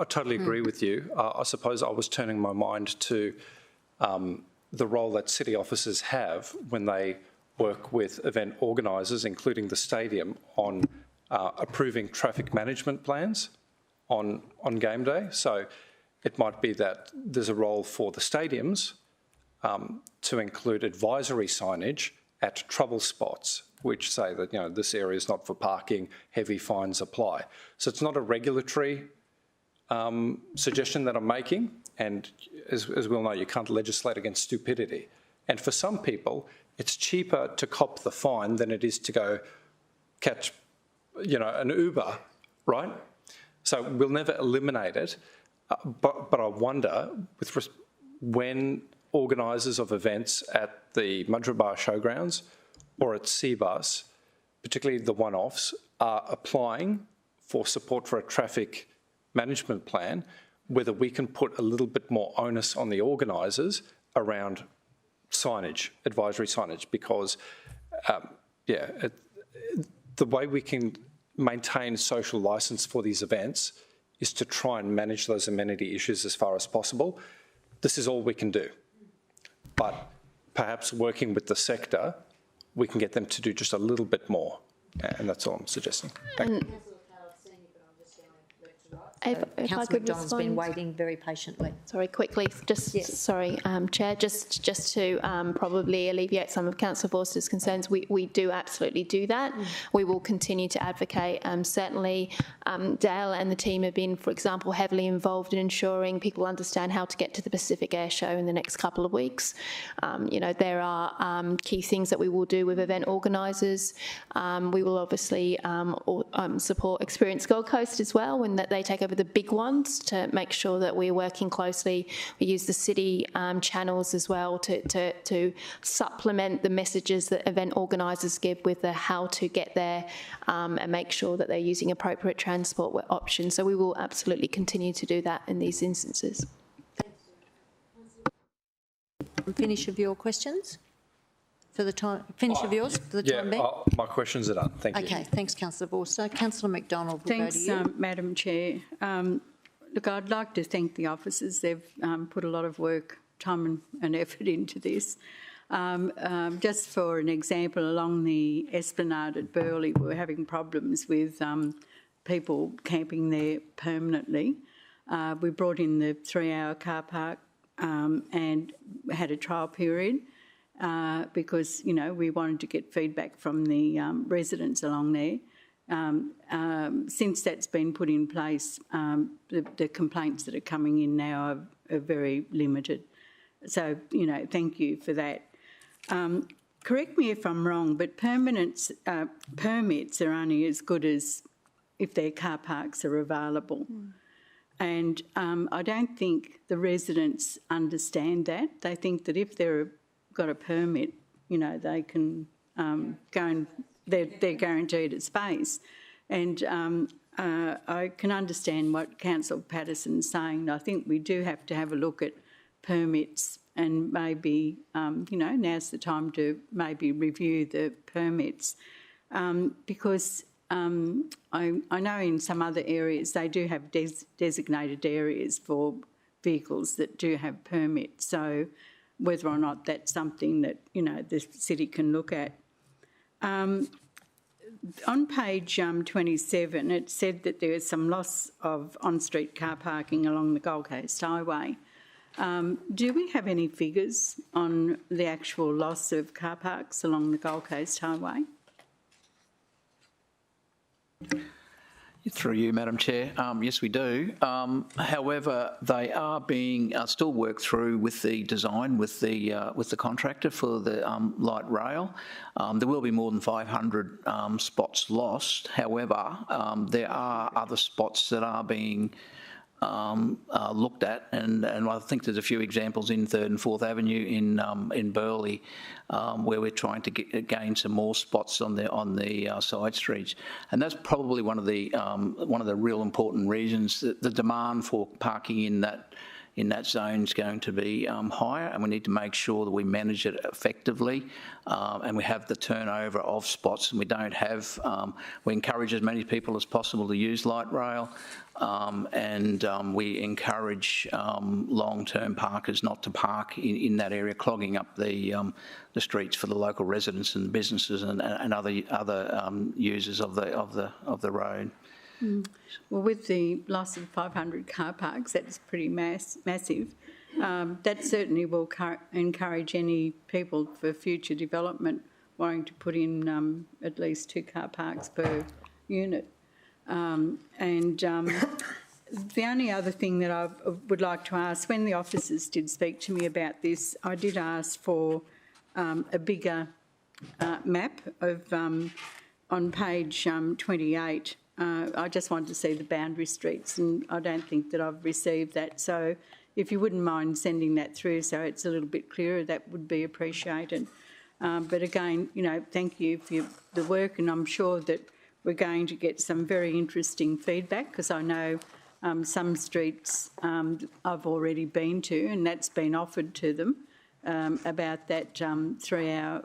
totally agree with you. I suppose I was turning my mind to the role that city officers have when they work with event organisers, including the stadium, on approving traffic management plans on game day. So it might be that there's a role for the stadiums to include advisory signage at trouble spots, which say that, you know, this area is not for parking, heavy fines apply. So it's not a regulatory suggestion that I'm making, and as we all know, you can't legislate against stupidity. And for some people, it's cheaper to cop the fine than it is to go catch, you know, an Uber, right? So we'll never eliminate it, but I wonder, when organisers of events at the Mudgeeraba Showgrounds or at Cbus, particularly the one-offs, are applying for support for a traffic management plan, whether we can put a little bit more onus on the organisers around signage, advisory signage, because, the way we can maintain social licence for these events is to try and manage those amenity issues as far as possible. This is all we can do. But perhaps working with the sector, we can get them to do just a little bit more. And that's all I'm suggesting. Thank you. If I Councillor could McDonald's been respond. waiting very patiently. Sorry, quickly, sorry, Chair, just to probably alleviate some of Councillor Forster's concerns, we do absolutely do that. We will continue to advocate. Certainly, Dale and the team have been, for example, heavily involved in ensuring people understand how to get to the Pacific Air Show in the next couple of weeks. There are key things that we will do with event organisers. We will obviously support Experience Gold Coast as well when they take over the big ones to make sure that we're working closely. We use the city channels as well to supplement the messages that event organisers give with the how to get there and make sure that they're using appropriate transport options. So we will absolutely continue to do that in these instances. Finish of your questions? For the time, finish of yours for the time being? My questions are done. Thank you. Okay, thanks, Councillor Vorster. Councillor McDonald, we'll Thanks, go to you. Madam Chair. Look, I'd like to thank the officers. They've put a lot of work, time and effort into this. Just for an example, along the Esplanade at Burleigh, we're having problems with people camping there permanently. We brought in the 3-hour car park and had a trial period. Because, we wanted to get feedback from the residents along there. Since that's been put in place, the complaints that are coming in now are very limited. So, thank you for that. Correct me if I'm wrong, but permits are only as good as if their car parks are available. And I don't think the residents understand that. They think that if they've got a permit, they can go and they're guaranteed a space. And I can understand what Councillor Patterson's saying. I think we do have to have a look at permits and maybe, now's the time to maybe review the permits because I know in some other areas they do have designated areas for vehicles that do have permits. So whether or not that's something that, the city can look at. On page 27, it said that there is some loss of on-street car parking along the Gold Coast Highway. Do we have any figures on the actual loss of car parks along the Gold Coast Highway? Through you, Madam Chair. Yes, we do. However, they are being still worked through with the design with the contractor for the light rail. There will be more than 500 spots lost. However, there are other spots that are being looked at, and I think there's a few examples in 3rd and 4th Avenue in Burleigh where we're trying to gain some more spots on the side streets, and that's probably one of the real important reasons that the demand for parking in that zone is going to be higher, and we need to make sure that we manage it effectively and we have the turnover of spots, and we don't have, we encourage as many people as possible to use light rail, and we encourage long-term parkers not to park in that area, clogging up the streets for the local residents and businesses and other users of the road. Well, with the loss of 500 car parks, that's pretty massive. That certainly will encourage any people for future development wanting to put in at least 2 car parks per unit. The only other thing that I would like to ask, when the officers did speak to me about this, I did ask for a bigger map of on page 28. I just wanted to see the boundary streets, and I don't think that I've received that. So if you wouldn't mind sending that through so it's a little bit clearer, that would be appreciated. But again, thank you for the work, and I'm sure that we're going to get some very interesting feedback, because I know some streets I've already been to, and that's been offered to them about that 3-hour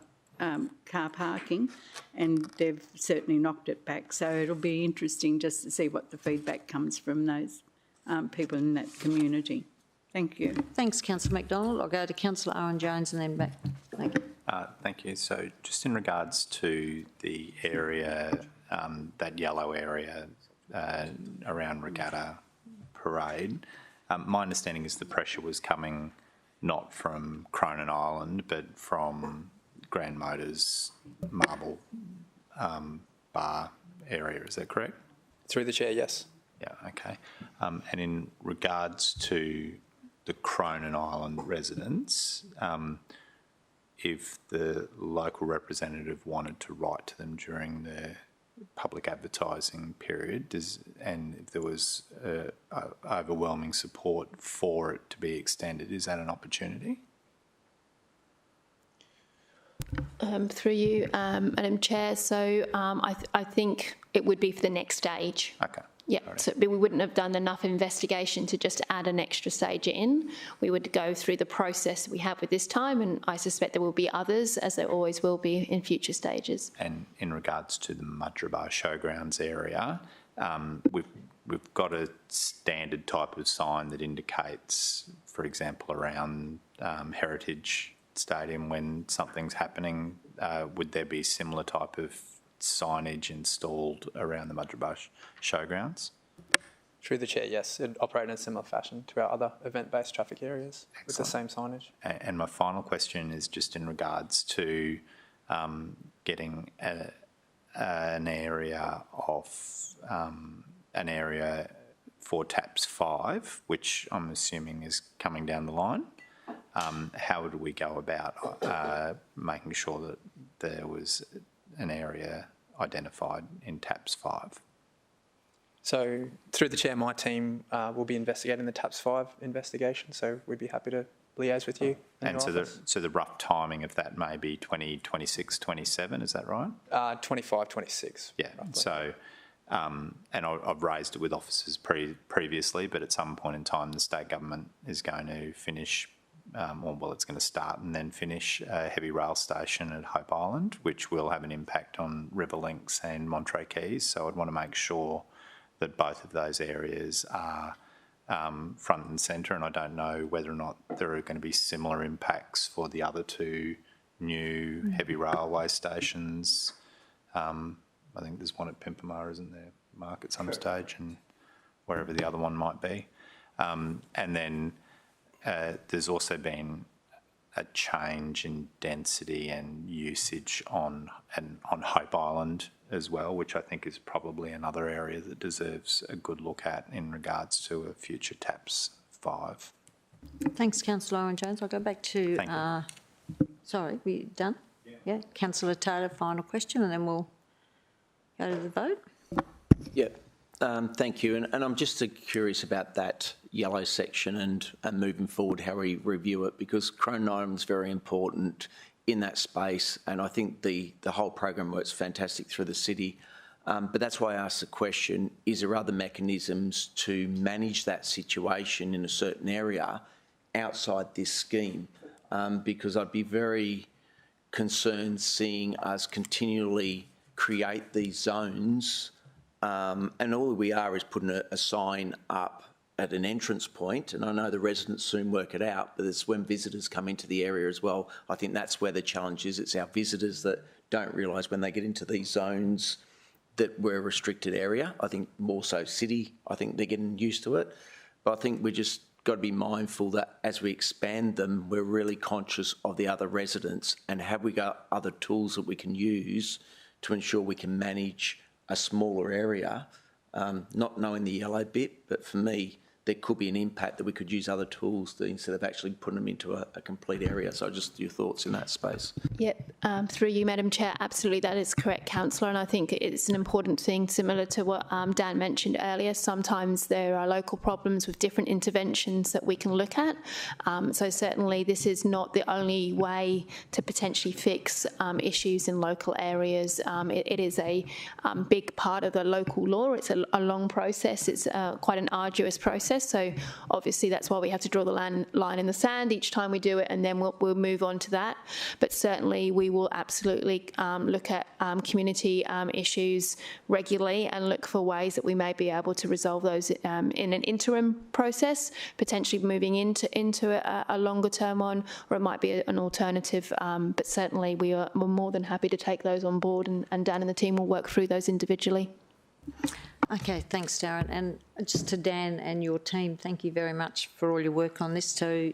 car parking, and they've certainly knocked it back. So it'll be interesting just to see what the feedback comes from those people in that community. Thank you. Thanks, Councillor McDonald. I'll go to Councillor Owen-Jones and then back. Thank you. Thank you. So just in regards to the area, that yellow area around Regatta parade. My understanding is the pressure was coming not from Cronin Island, but from Grand Motors Marble Bar area. Is that correct? Through the chair, yes. Yeah, okay. And in regards to the Cronin Island residents, if the local representative wanted to write to them during the public advertising period, and if there was overwhelming support for it to be extended, is that an opportunity? Through you, Madam Chair. So I think it would be for the next stage. Okay. Yeah, so we wouldn't have done enough investigation to just add an extra stage in. We would go through the process we have with this time, and I suspect there will be others, as there always will be in future stages. And in regards to the Mudgeeraba Showgrounds area, we've got a standard type of sign that indicates, for example, around Heritage Stadium when something's happening. Would there be similar type of signage installed around the Mudgeeraba Showgrounds? Through the chair, yes. It operated in a similar fashion to our other event-based traffic areas. Excellent. With the same signage. And my final question is just in regards to getting an area for TAPS 5, which I'm assuming is coming down the line. How would we go about making sure that there was an area identified in TAPS 5? So through the chair, my team will be investigating the TAPS 5 investigation, so we'd be happy to liaise with you. And so the rough timing of that may be 2026, 27, is that right? 25, 26. Yeah, roughly. So, and I've raised it with officers previously, but at some point in time the state government is going to finish, it's going to start and then finish a heavy rail station at Hope Island, which will have an impact on Riverlinks and Monterey Keys. So I'd want to make sure that both of those areas are front and centre, and I don't know whether or not there are going to be similar impacts for the other two new heavy railway stations. I think there's one at Pimpamar, isn't there, Mark, at some stage, and wherever the other one might be. And then there's also been a change in density and usage on Hope Island as well, which I think is probably another area that deserves a good look at in regards to a future TAPS 5. Thanks, Councillor Owen-Jones. I'll go back to... sorry, we done? Yeah. Councillor Taylor, final question, and then we'll go to the vote. Yeah. Thank you. And I'm just curious about that yellow section and moving forward, how we review it, because Cronin Island is very important in that space, and I think the whole program works fantastic through the city. But that's why I asked the question, is there other mechanisms to manage that situation in a certain area outside this scheme? Because I'd be very concerned seeing us continually create these zones, and all we are is putting a sign up at an entrance point, and I know the residents soon work it out, but it's when visitors come into the area as well. I think that's where the challenge is. It's our visitors that don't realise when they get into these zones that we're a restricted area. I think more so city, I think they're getting used to it. But I think we just got to be mindful that as we expand them, we're really conscious of the other residents, and have we got other tools that we can use to ensure we can manage a smaller area, not knowing the yellow bit, but for me, there could be an impact that we could use other tools instead of actually putting them into a complete area. So just your thoughts in that space. Yep, through you, Madam Chair, absolutely, that is correct, Councillor, and I think it's an important thing, similar to what Dan mentioned earlier. Sometimes there are local problems with different interventions that we can look at. So certainly this is not the only way to potentially fix issues in local areas. It is a big part of the local law. It's a long process. It's quite an arduous process. So obviously that's why we have to draw the line in the sand each time we do it, and then we'll move on to that. But certainly we will absolutely look at community issues regularly and look for ways that we may be able to resolve those in an interim process, potentially moving into a longer term one, or it might be an alternative. But certainly we're more than happy to take those on board, and Dan and the team will work through those individually. Okay, thanks, Darren. And just to Dan and your team, thank you very much for all your work on this. To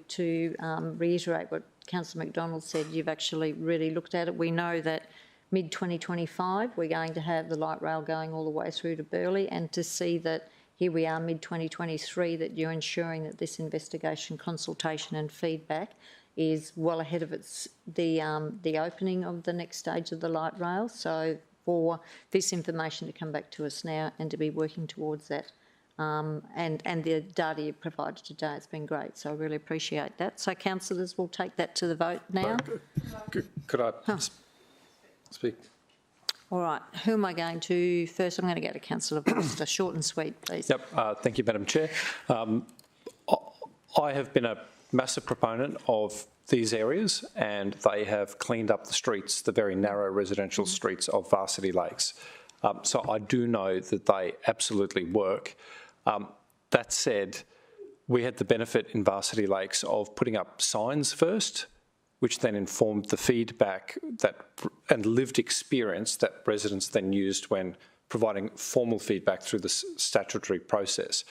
reiterate what Councillor McDonald said, you've actually really looked at it. We know that mid-2025 we're going to have the light rail going all the way through to Burleigh, and to see that here we are mid-2023, that you're ensuring that this investigation, consultation and feedback is well ahead of the opening of the next stage of the light rail. So for this information to come back to us now and to be working towards that, and the data you provided today, it's been great. So I really appreciate that. So councillors, will take that to the vote now. Could I speak? All right, who am I going to first? I'm going to go to Councillor Forster. Short and sweet, please. Yep, thank you, Madam Chair. I have been a massive proponent of these areas, and they have cleaned up the streets, the very narrow residential streets of Varsity Lakes. So I do know that they absolutely work. That said, we had the benefit in Varsity Lakes of putting up signs first, which then informed the feedback and lived experience that residents then used when providing formal feedback through the statutory process.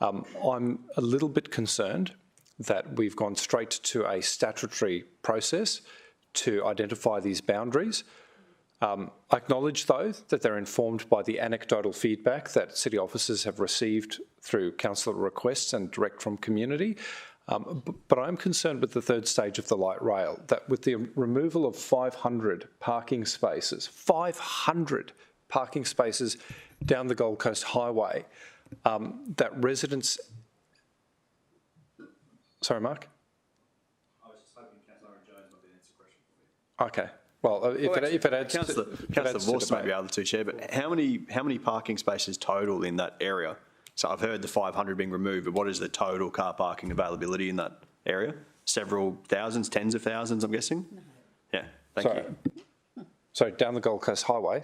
I'm a little bit concerned that we've gone straight to a statutory process to identify these boundaries. I acknowledge, though, that they're informed by the anecdotal feedback that city officers have received through councillor requests and direct from community. But I'm concerned with the third stage of the light rail, that with the removal of 500 parking spaces, 500 parking spaces down the Gold Coast Highway, that residents... Sorry, Mark? I was just hoping Councillor Jones might be able to answer the question for me. Okay. Well, if it adds... Councillor Vorster may be able to, Chair, but how many parking spaces total in that area? So I've heard the 500 being removed, but what is the total car parking availability in that area? Several thousands, tens of thousands, I'm guessing? No. Yeah, thank you. So down the Gold Coast Highway,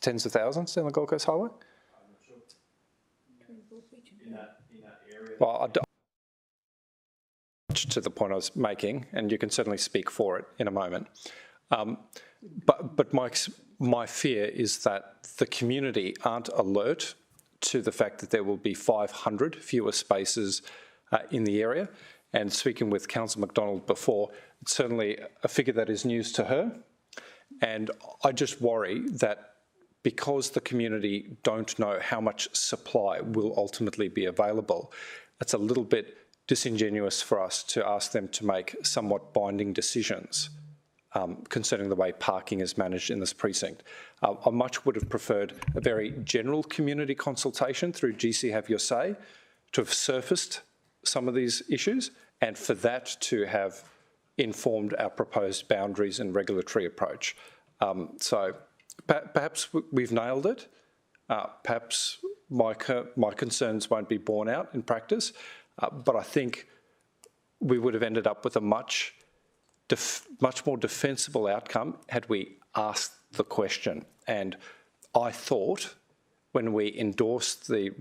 tens of thousands down the Gold Coast Highway? I'm not sure. In that area? Well, to the point I was making, and you can certainly speak for it in a moment. But my fear is that the community aren't alert to the fact that there will be 500 fewer spaces in the area. And speaking with Councillor McDonald before, it's certainly a figure that is news to her. And I just worry that because the community don't know how much supply will ultimately be available, it's a little bit disingenuous for us to ask them to make somewhat binding decisions concerning the way parking is managed in this precinct. I much would have preferred a very general community consultation through GC Have Your Say to have surfaced some of these issues, and for that to have informed our proposed boundaries and regulatory approach. So perhaps we've nailed it. Perhaps my concerns won't be borne out in practice, but I think we would have ended up with a much more defensible outcome had we asked the question. And I thought when we endorsed the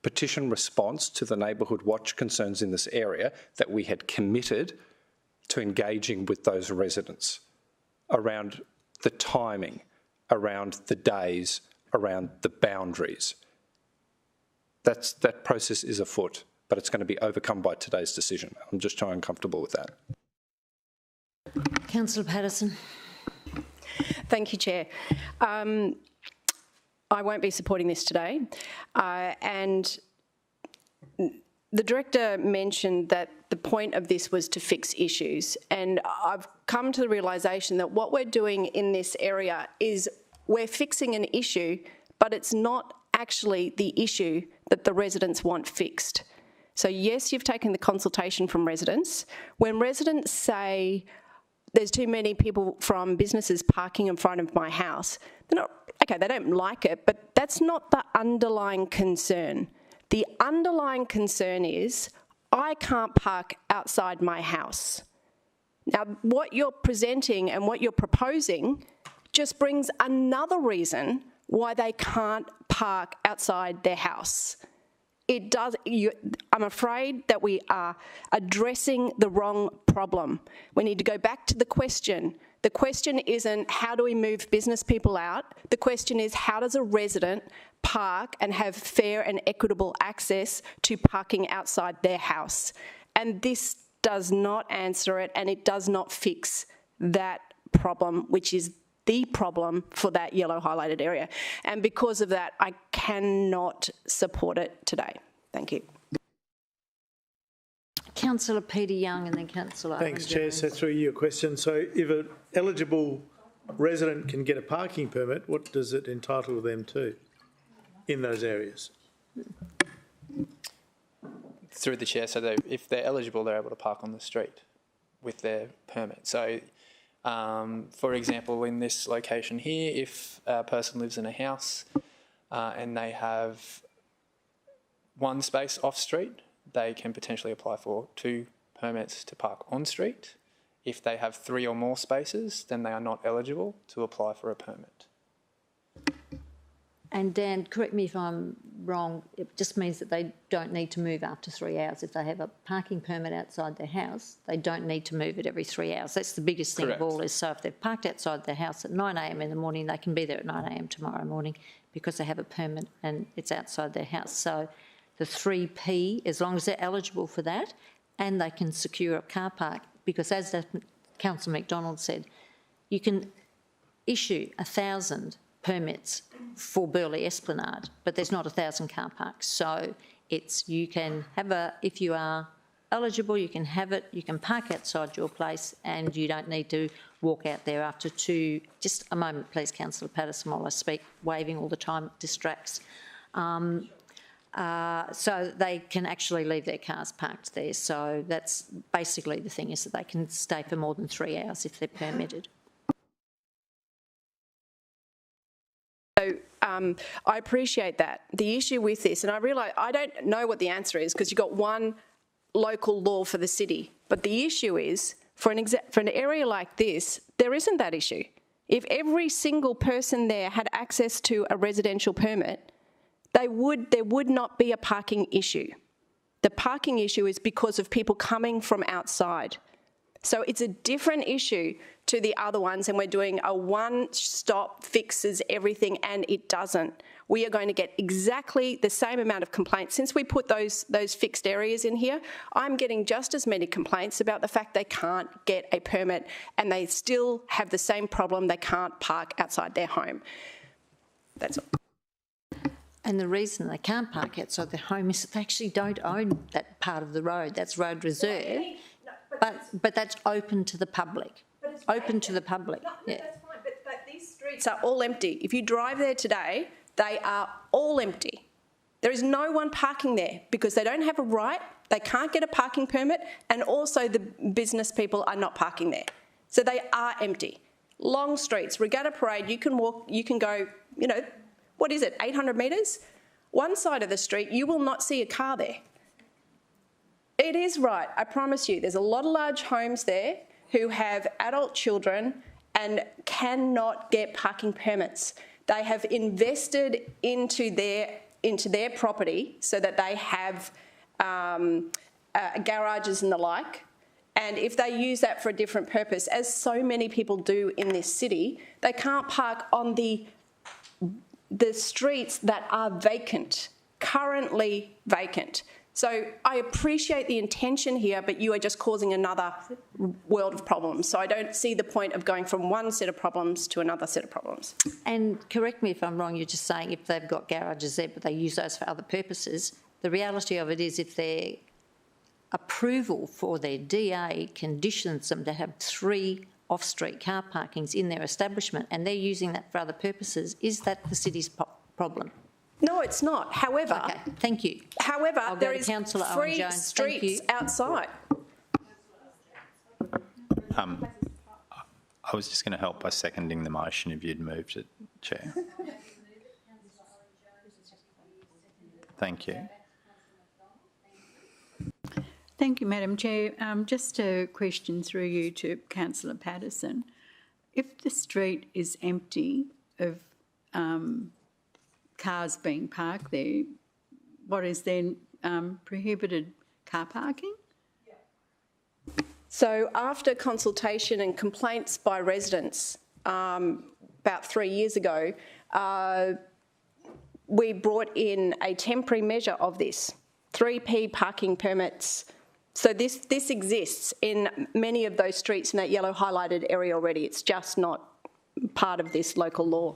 petition response to the Neighbourhood Watch concerns in this area that we had committed to engaging with those residents around the timing, around the days, around the boundaries. That process is afoot, but it's going to be overcome by today's decision. I'm just so uncomfortable with that. Councillor Patterson. Thank you, Chair. I won't be supporting this today. And the Director mentioned that the point of this was to fix issues. And I've come to the realisation that what we're doing in this area is we're fixing an issue, but it's not actually the issue that the residents want fixed. So yes, you've taken the consultation from residents. When residents say, there's too many people from businesses parking in front of my house, they're not, okay, they don't like it, but that's not the underlying concern. The underlying concern is, I can't park outside my house. Now, what you're presenting and what you're proposing just brings another reason why they can't park outside their house. It does. I'm afraid that we are addressing the wrong problem. We need to go back to the question. The question isn't how do we move business people out? The question is how does a resident park and have fair and equitable access to parking outside their house. And this does not answer it, and it does not fix that problem, which is the problem for that yellow highlighted area. And because of that, I cannot support it today. Thank you. Councillor Peter Young and then Councillor Thanks, Owen Chair. Jones. So through your question, so if an eligible resident can get a parking permit, what does it entitle them to in those areas? Through the chair, so if they're eligible, they're able to park on the street with their permit. So, for example, in this location here, if a person lives in a house and they have one space off street, they can potentially apply for 2 permits to park on street. If they have 3 or more spaces, then they are not eligible to apply for a permit. And Dan, correct me if I'm wrong, it just means that they don't need to move after 3 hours. If they have a parking permit outside their house, they don't need to move it every 3 hours. That's the biggest thing of all, is so if they've parked outside their house at 9 a.m. in the morning, they can be there at 9 a.m. tomorrow morning because they have a permit and it's outside their house. So the 3P, as long as they're eligible for that and they can secure a car park, because as Councillor McDonald said, you can issue 1,000 permits for Burleigh Esplanade, but there's not 1,000 car parks. So it's, you can have if you are eligible, you can have it, you can park outside your place and you don't need to walk out there after 2. Just a moment, please, Councillor Patterson, while I speak. Waving all the time distracts. So they can actually leave their cars parked there. So that's basically the thing, is that they can stay for more than 3 hours if they're permitted. So I appreciate that. The issue with this, and I realise I don't know what the answer is because you've got one local law for the city, but the issue is for an area like this, there isn't that issue. If every single person there had access to a residential permit, there would not be a parking issue. The parking issue is because of people coming from outside. So it's a different issue to the other ones, and we're doing a one-stop fixes everything, and it doesn't. We are going to get exactly the same amount of complaints. Since we put those fixed areas in here, I'm getting just as many complaints about the fact they can't get a permit and they still have the same problem. They can't park outside their home. That's all. And the reason they can't park outside their home is that they actually don't own that part of the road. That's road reserve. But that's open to the public. Open to the public. No, yeah. That's fine, but these streets are all empty. If you drive there today, they are all empty. There is no one parking there because they don't have a right, they can't get a parking permit, and also the business people are not parking there. So they are empty. Long streets, Regatta Parade, you can walk, you can go, you know, what is it, 800 metres? One side of the street, you will not see a car there. It is right, I promise you. There's a lot of large homes there who have adult children and cannot get parking permits. They have invested into their property so that they have garages and the like. And if they use that for a different purpose, as so many people do in this city, they can't park on the streets that are vacant, currently vacant. So I appreciate the intention here, but you are just causing another world of problems. So I don't see the point of going from one set of problems to another set of problems. And correct me if I'm wrong, you're just saying if they've got garages there but they use those for other purposes, the reality of it is if their approval for their DA conditions them to have 3 off-street car parkings in their establishment and they're using that for other purposes, is that the city's problem? No, it's not. However, okay, thank you. However, there is Councillor free Owen Jones. streets outside. I was just going to help by seconding the motion if you'd moved it, Chair. Thank you. Thank you, Madam Chair. Just a question through you to Councillor Patterson. If the street is empty of cars being parked there, what is then prohibited car parking? So after consultation and complaints by residents about 3 years ago, we brought in a temporary measure of this, 3P parking permits. So this exists in many of those streets in that yellow highlighted area already. It's just not part of this local law.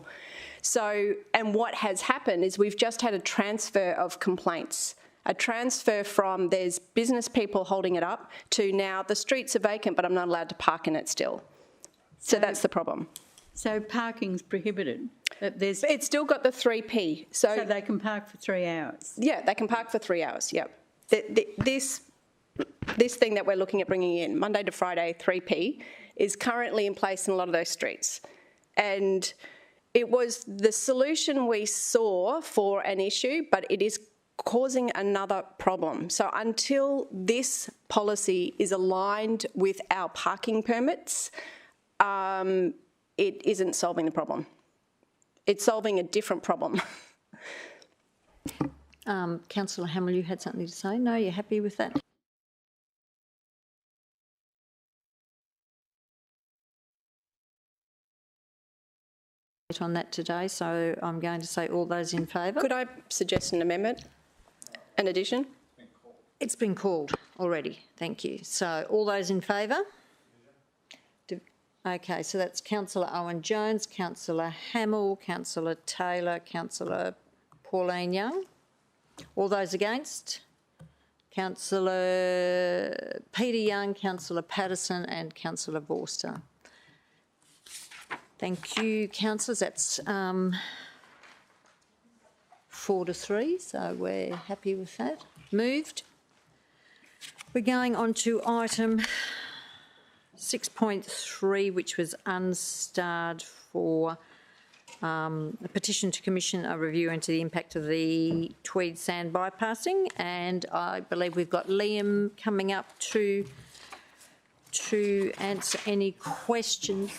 So, and what has happened is we've just had a transfer of complaints, a transfer from there's business people holding it up to now the streets are vacant, but I'm not allowed to park in it still. So that's the problem. So parking's prohibited? It's still got the 3P. So they can park for 3 hours? Yeah, they can park for 3 hours, yep. This thing that we're looking at bringing in, Monday to Friday, 3P, is currently in place in a lot of those streets. And it was the solution we saw for an issue, but it is causing another problem. So until this policy is aligned with our parking permits, it isn't solving the problem. It's solving a different problem. Councillor Hamill, you had something to say? No, you're happy with that? On that today, so I'm going to say all those in favour. Could I suggest an amendment, an addition? It's been called already, thank you. So all those in favour? Okay, so that's Councillor Owen-Jones, Councillor Hamill, Councillor Taylor, Councillor Pauline Young. All those against? Councillor Peter Young, Councillor Patterson and Councillor Vorster. Thank you, councillors. That's 4-3, so we're happy with that. Moved. We're going on to item 6.3, which was unstarred for a petition to commission a review into the impact of the Tweed Sand bypassing, and I believe we've got Liam coming up to answer any questions.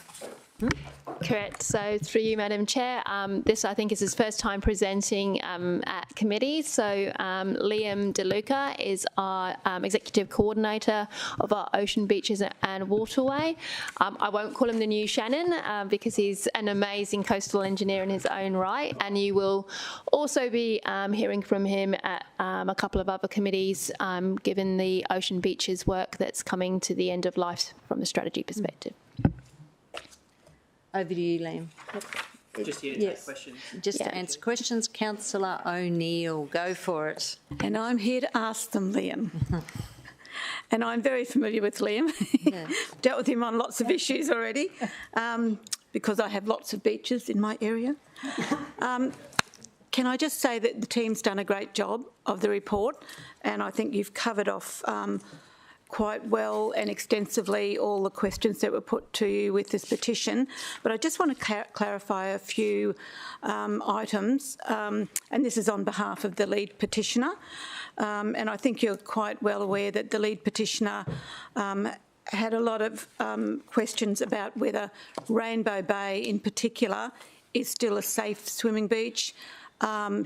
Correct. So through you, Madam Chair, this I think is his first time presenting at committee. So Liam DeLuca is our Executive Coordinator of our Ocean Beaches and Waterway. I won't call him the new Shannon because he's an amazing coastal engineer in his own right, and you will also be hearing from him at a couple of other committees given the Ocean Beaches work that's coming to the end of life from a strategy perspective. Over to you, Liam. Just here to take questions. Just to answer questions. Councillor O'Neill, go for it. And I'm here to ask them, Liam. And I'm very familiar with Liam. Yeah. Dealt with him on lots of issues already because I have lots of beaches in my area. Can I just say that the team's done a great job of the report, and I think you've covered off quite well and extensively all the questions that were put to you with this petition. But I just want to clarify a few items, and this is on behalf of the lead petitioner. And I think you're quite well aware that the lead petitioner had a lot of questions about whether Rainbow Bay in particular is still a safe swimming beach.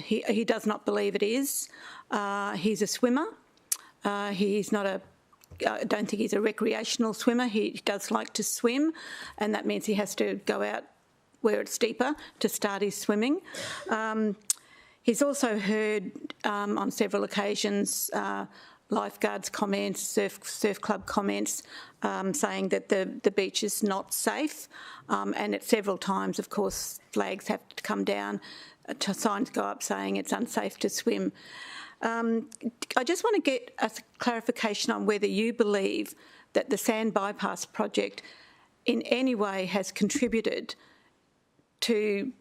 He does not believe it is. He's a swimmer. He's not a I don't think he's a recreational swimmer. He does like to swim, and that means he has to go out where it's deeper to start his swimming. He's also heard on several occasions lifeguards' comments, surf club comments saying that the beach is not safe, and at several times, of course, flags have to come down, signs go up saying it's unsafe to swim. I just want to get a clarification on whether you believe that the Sand Bypass project in any way has contributed to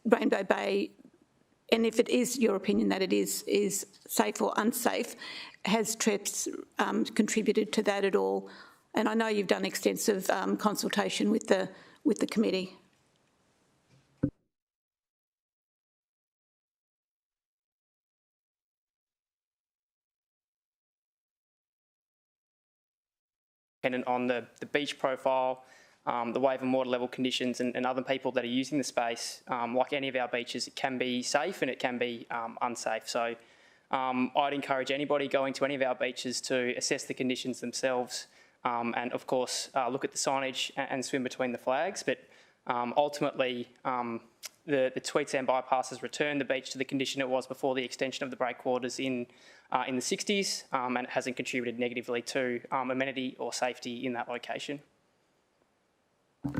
Rainbow Bay, and if it is your opinion that it is safe or unsafe, has TREPS contributed to that at all? And I know you've done extensive consultation with the committee. On the beach profile, the wave and water level conditions and other people that are using the space, like any of our beaches, it can be safe and it can be unsafe. So I'd encourage anybody going to any of our beaches to assess the conditions themselves and of course look at the signage and swim between the flags. But ultimately, the Tweed Sand bypass has returned the beach to the condition it was before the extension of the breakwaters in the 60s, and it hasn't contributed negatively to amenity or safety in that location.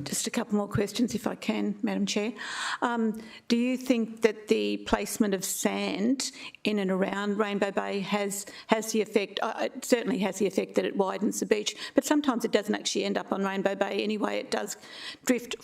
Just a couple more questions, if I can, Madam Chair. Do you think that the placement of sand in and around Rainbow Bay has the effect, it certainly has the effect that it widens the beach, but sometimes it doesn't actually end up on Rainbow Bay anyway, it does drift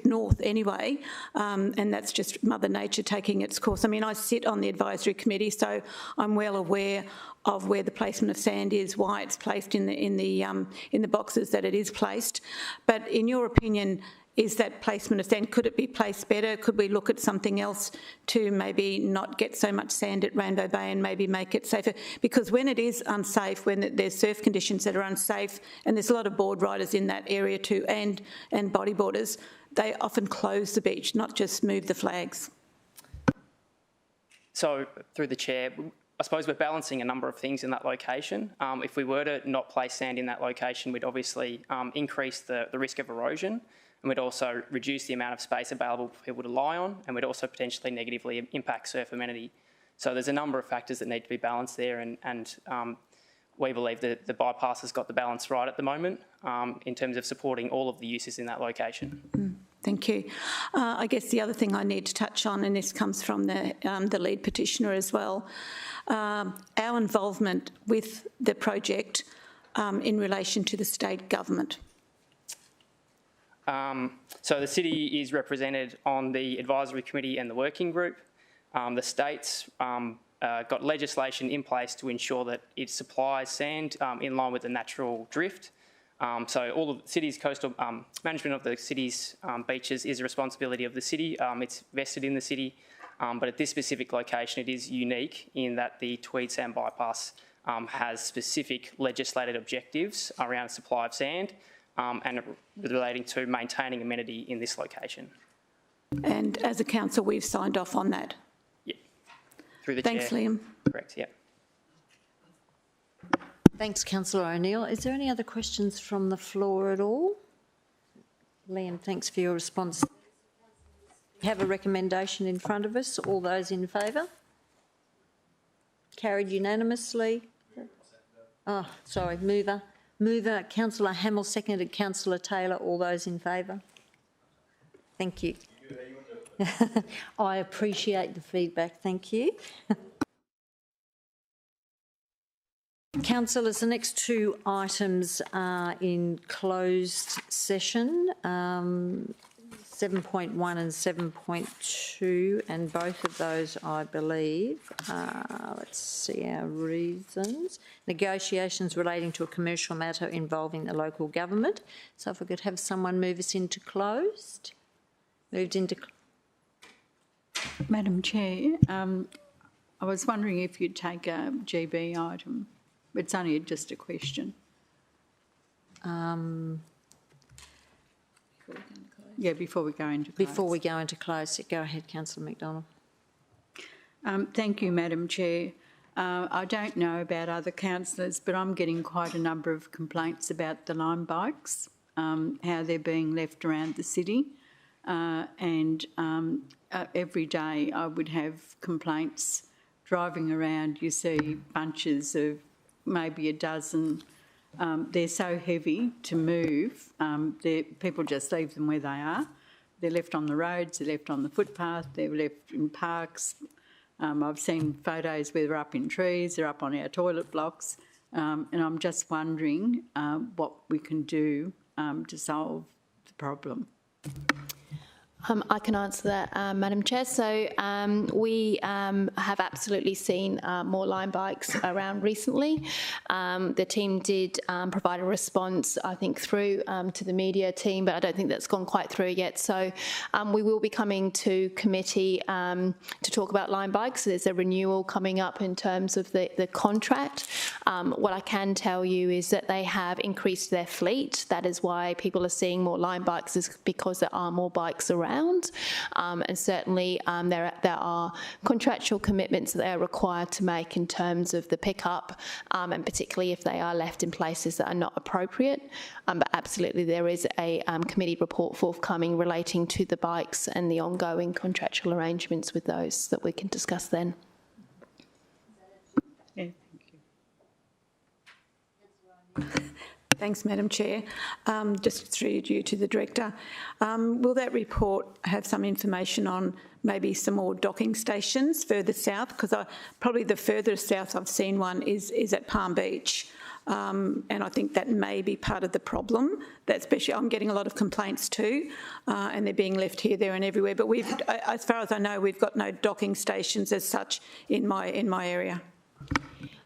north anyway, and that's just Mother Nature taking its course. I mean, I sit on the advisory committee, so I'm well aware of where the placement of sand is, why it's placed in the boxes that it is placed. But in your opinion, is that placement of sand, could it be placed better? Could we look at something else to maybe not get so much sand at Rainbow Bay and maybe make it safer? Because when it is unsafe, when there's surf conditions that are unsafe, and there's a lot of board riders in that area too, and bodyboarders, they often close the beach, not just move the flags. So, through the chair, I suppose we're balancing a number of things in that location. If we were to not place sand in that location, we'd obviously increase the risk of erosion, and we'd also reduce the amount of space available for people to lie on, and we'd also potentially negatively impact surf amenity. So there's a number of factors that need to be balanced there, and we believe that the bypass has got the balance right at the moment in terms of supporting all of the uses in that location. Thank you. I guess the other thing I need to touch on, and this comes from the lead petitioner as well, our involvement with the project in relation to the state government. So the city is represented on the advisory committee and the working group. The state's got legislation in place to ensure that it supplies sand in line with the natural drift. So all of the city's coastal management of the city's beaches is a responsibility of the city. It's vested in the city, but at this specific location, it is unique in that the Tweed Sand bypass has specific legislated objectives around supply of sand and relating to maintaining amenity in this location. And as a council, we've signed off on that. Yeah, through the Thanks, chair. Liam. Correct. Yeah. Thanks, Councillor O'Neill. Is there any other questions from the floor at all? Liam, thanks for your response. We have a recommendation in front of us. All those in favour? Carried unanimously. Oh, sorry, mover. Mover, Councillor Hamill, seconded Councillor Taylor. All those in favour? Thank you. I appreciate the feedback. Thank you. Councillors, the next two items are in closed session, 7.1 and 7.2, and both of those, I believe, let's see our reasons. Negotiations relating to a commercial matter involving the local government. So if we could have someone move us into closed. Moved into... Madam Chair, I was wondering if you'd take a GB item. It's only just a question. Yeah, before we go into close. Before we go into close, go ahead, Councillor McDonald. Thank you, Madam Chair. I don't know about other councillors, but I'm getting quite a number of complaints about the Lime bikes, how they're being left around the city. And every day I would have complaints driving around. You see bunches of maybe a dozen. They're so heavy to move, people just leave them where they are. They're left on the roads, they're left on the footpath, they're left in parks. I've seen photos where they're up in trees, they're up on our toilet blocks, and I'm just wondering what we can do to solve the problem. I can answer that, Madam Chair. So we have absolutely seen more Lime bikes around recently. The team did provide a response, I think, through to the media team, but I don't think that's gone quite through yet. So we will be coming to committee to talk about Lime bikes. So there's a renewal coming up in terms of the contract. What I can tell you is that they have increased their fleet. That is why people are seeing more Lime bikes, is because there are more bikes around. around. And certainly there are contractual commitments that they are required to make in terms of the pickup, and particularly if they are left in places that are not appropriate. But absolutely there is a committee report forthcoming relating to the bikes and the ongoing contractual arrangements with those that we can discuss then. Yeah, thank you. Thanks, Madam Chair. Just through you to the Director. Will that report have some information on maybe some more docking stations further south? Because probably the furthest south I've seen one is at Palm Beach. And I think that may be part of the problem. That especially, I'm getting a lot of complaints too, and they're being left here, there and everywhere. But as far as I know, we've got no docking stations as such in my area.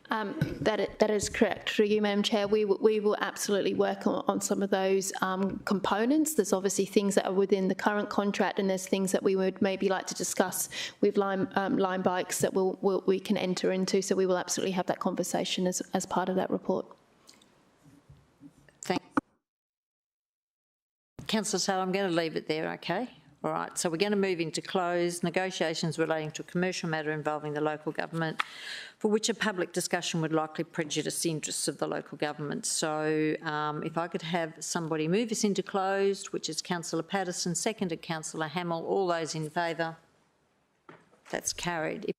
That is correct. Through you, Madam Chair, we will absolutely work on some of those components. There's obviously things that are within the current contract, and there's things that we would maybe like to discuss with Lime Bikes that we can enter into. So we will absolutely have that conversation as part of that report. Thank you. Councillor Taylor, I'm going to leave it there, okay? All right, so we're going to move into closed negotiations relating to a commercial matter involving the local government, for which a public discussion would likely prejudice the interests of the local government. So if I could have somebody move us into closed, which is Councillor Patterson, seconded Councillor Hamill. All those in favour? That's carried.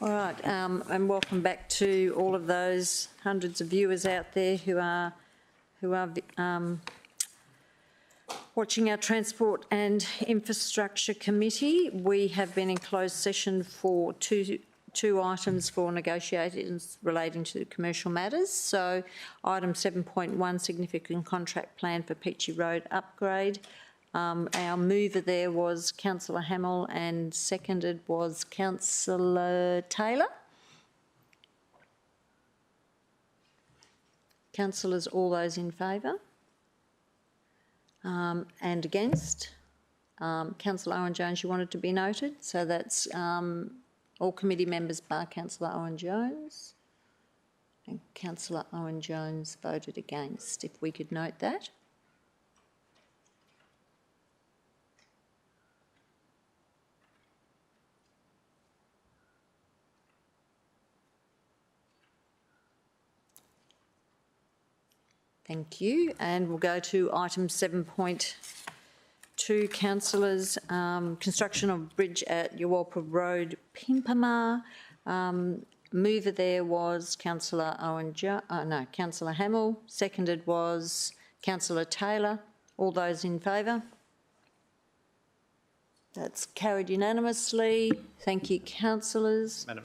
All right, and welcome back to all of those hundreds of viewers out there who are watching our Transport and Infrastructure Committee. We have been in closed session for two items for negotiations relating to commercial matters. So item 7.1, significant contract plan for Peachy Road upgrade. Our mover there was Councillor Hamill and seconded was Councillor Taylor. Councillors, all those in favour? And against? Councillor Owen-Jones, you wanted to be noted, so that's all committee members bar Councillor Owen-Jones. And Councillor Owen-Jones voted against, if we could note that. Thank you. And we'll go to item 7.2, councillors. Construction of bridge at Yawalpa Road, Pimpama. Mover there was Councillor Councillor Hamill. Seconded was Councillor Taylor. All those in favour? That's carried unanimously. Thank you, councillors. Madam,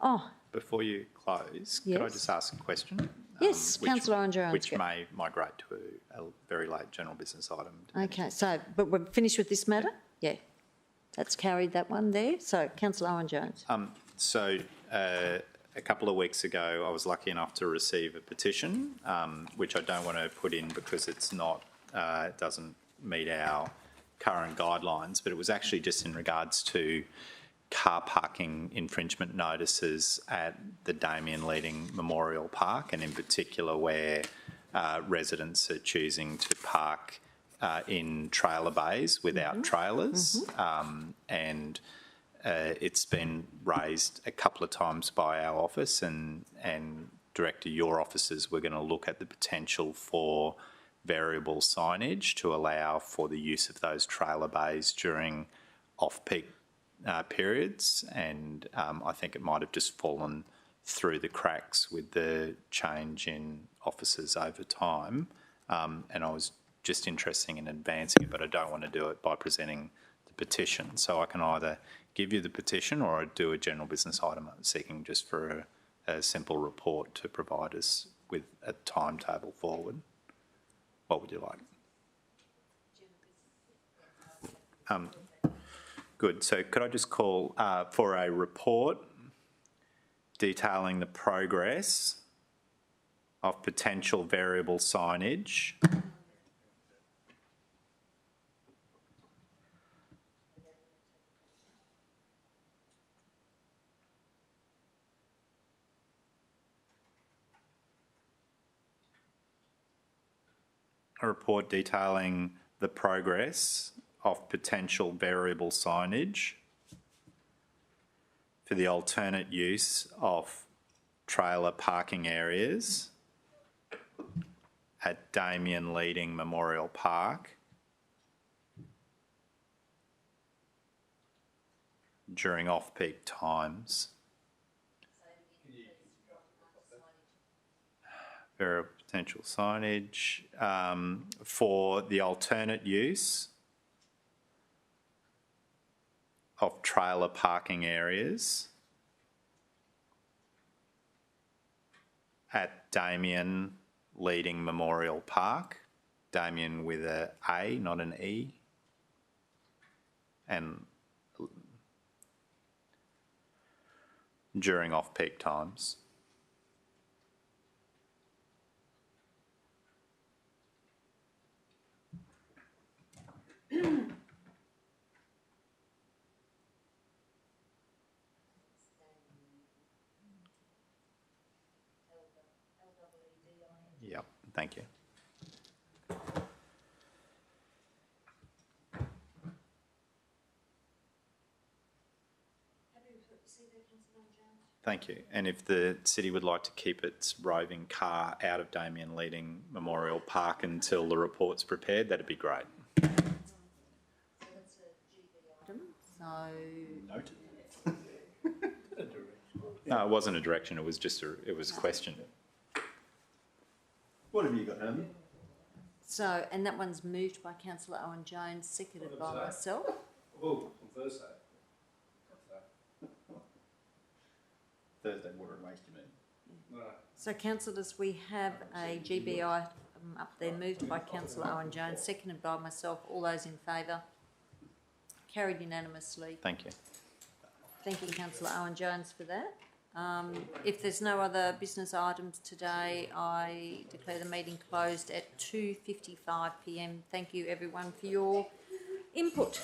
Oh, before you close, could I just ask a question? yes, Councillor Owen-Jones. Which may migrate to a very late general business item. Okay, so, but we're finished with this matter? Yeah, that's carried, that one there. So, Councillor Owen-Jones. So a couple of weeks ago, I was lucky enough to receive a petition, which I don't want to put in because it's not, it doesn't meet our current guidelines, but it was actually just in regards to car parking infringement notices at the Damien Leading Memorial Park, and in particular where residents are choosing to park in trailer bays without trailers. And it's been raised a couple of times by our office, and Director, your offices were going to look at the potential for variable signage to allow for the use of those trailer bays during off-peak periods, and I think it might have just fallen through the cracks with the change in officers over time, and I was just interested in advancing it, but I don't want to do it by presenting the petition. So I can either give you the petition or I do a general business item seeking just for a simple report to provide us with a timetable forward. What would you like? Good. So could I just call for a report detailing the progress of potential variable signage a report detailing the progress of potential variable signage for the alternate use of trailer parking areas at Damien Leading Memorial Park during off-peak times. Variable potential signage for the alternate use of trailer parking areas at Damien Leading Memorial Park, Damien with a A, not an E, and during off-peak times. Yep, thank you. Thank you. And if the city would like to keep its roving car out of Damien Leading Memorial Park until the report's prepared, that'd be great. So, Noted. No, it wasn't a direction, it was just it was a question. What have you got, Naomi? So, and that one's moved by councillor Owen Jones, seconded by myself. Oh, on Thursday. Thursday water and waste, you mean? So councillors, we have a GBI up there, moved by councillor Owen Jones, seconded by myself. All those in favour? Carried unanimously. Thank you. Thank you, councillor Owen Jones, for that. If there's no other business items today, I declare the meeting closed at 2:55 p.m. Thank you, everyone, for your input.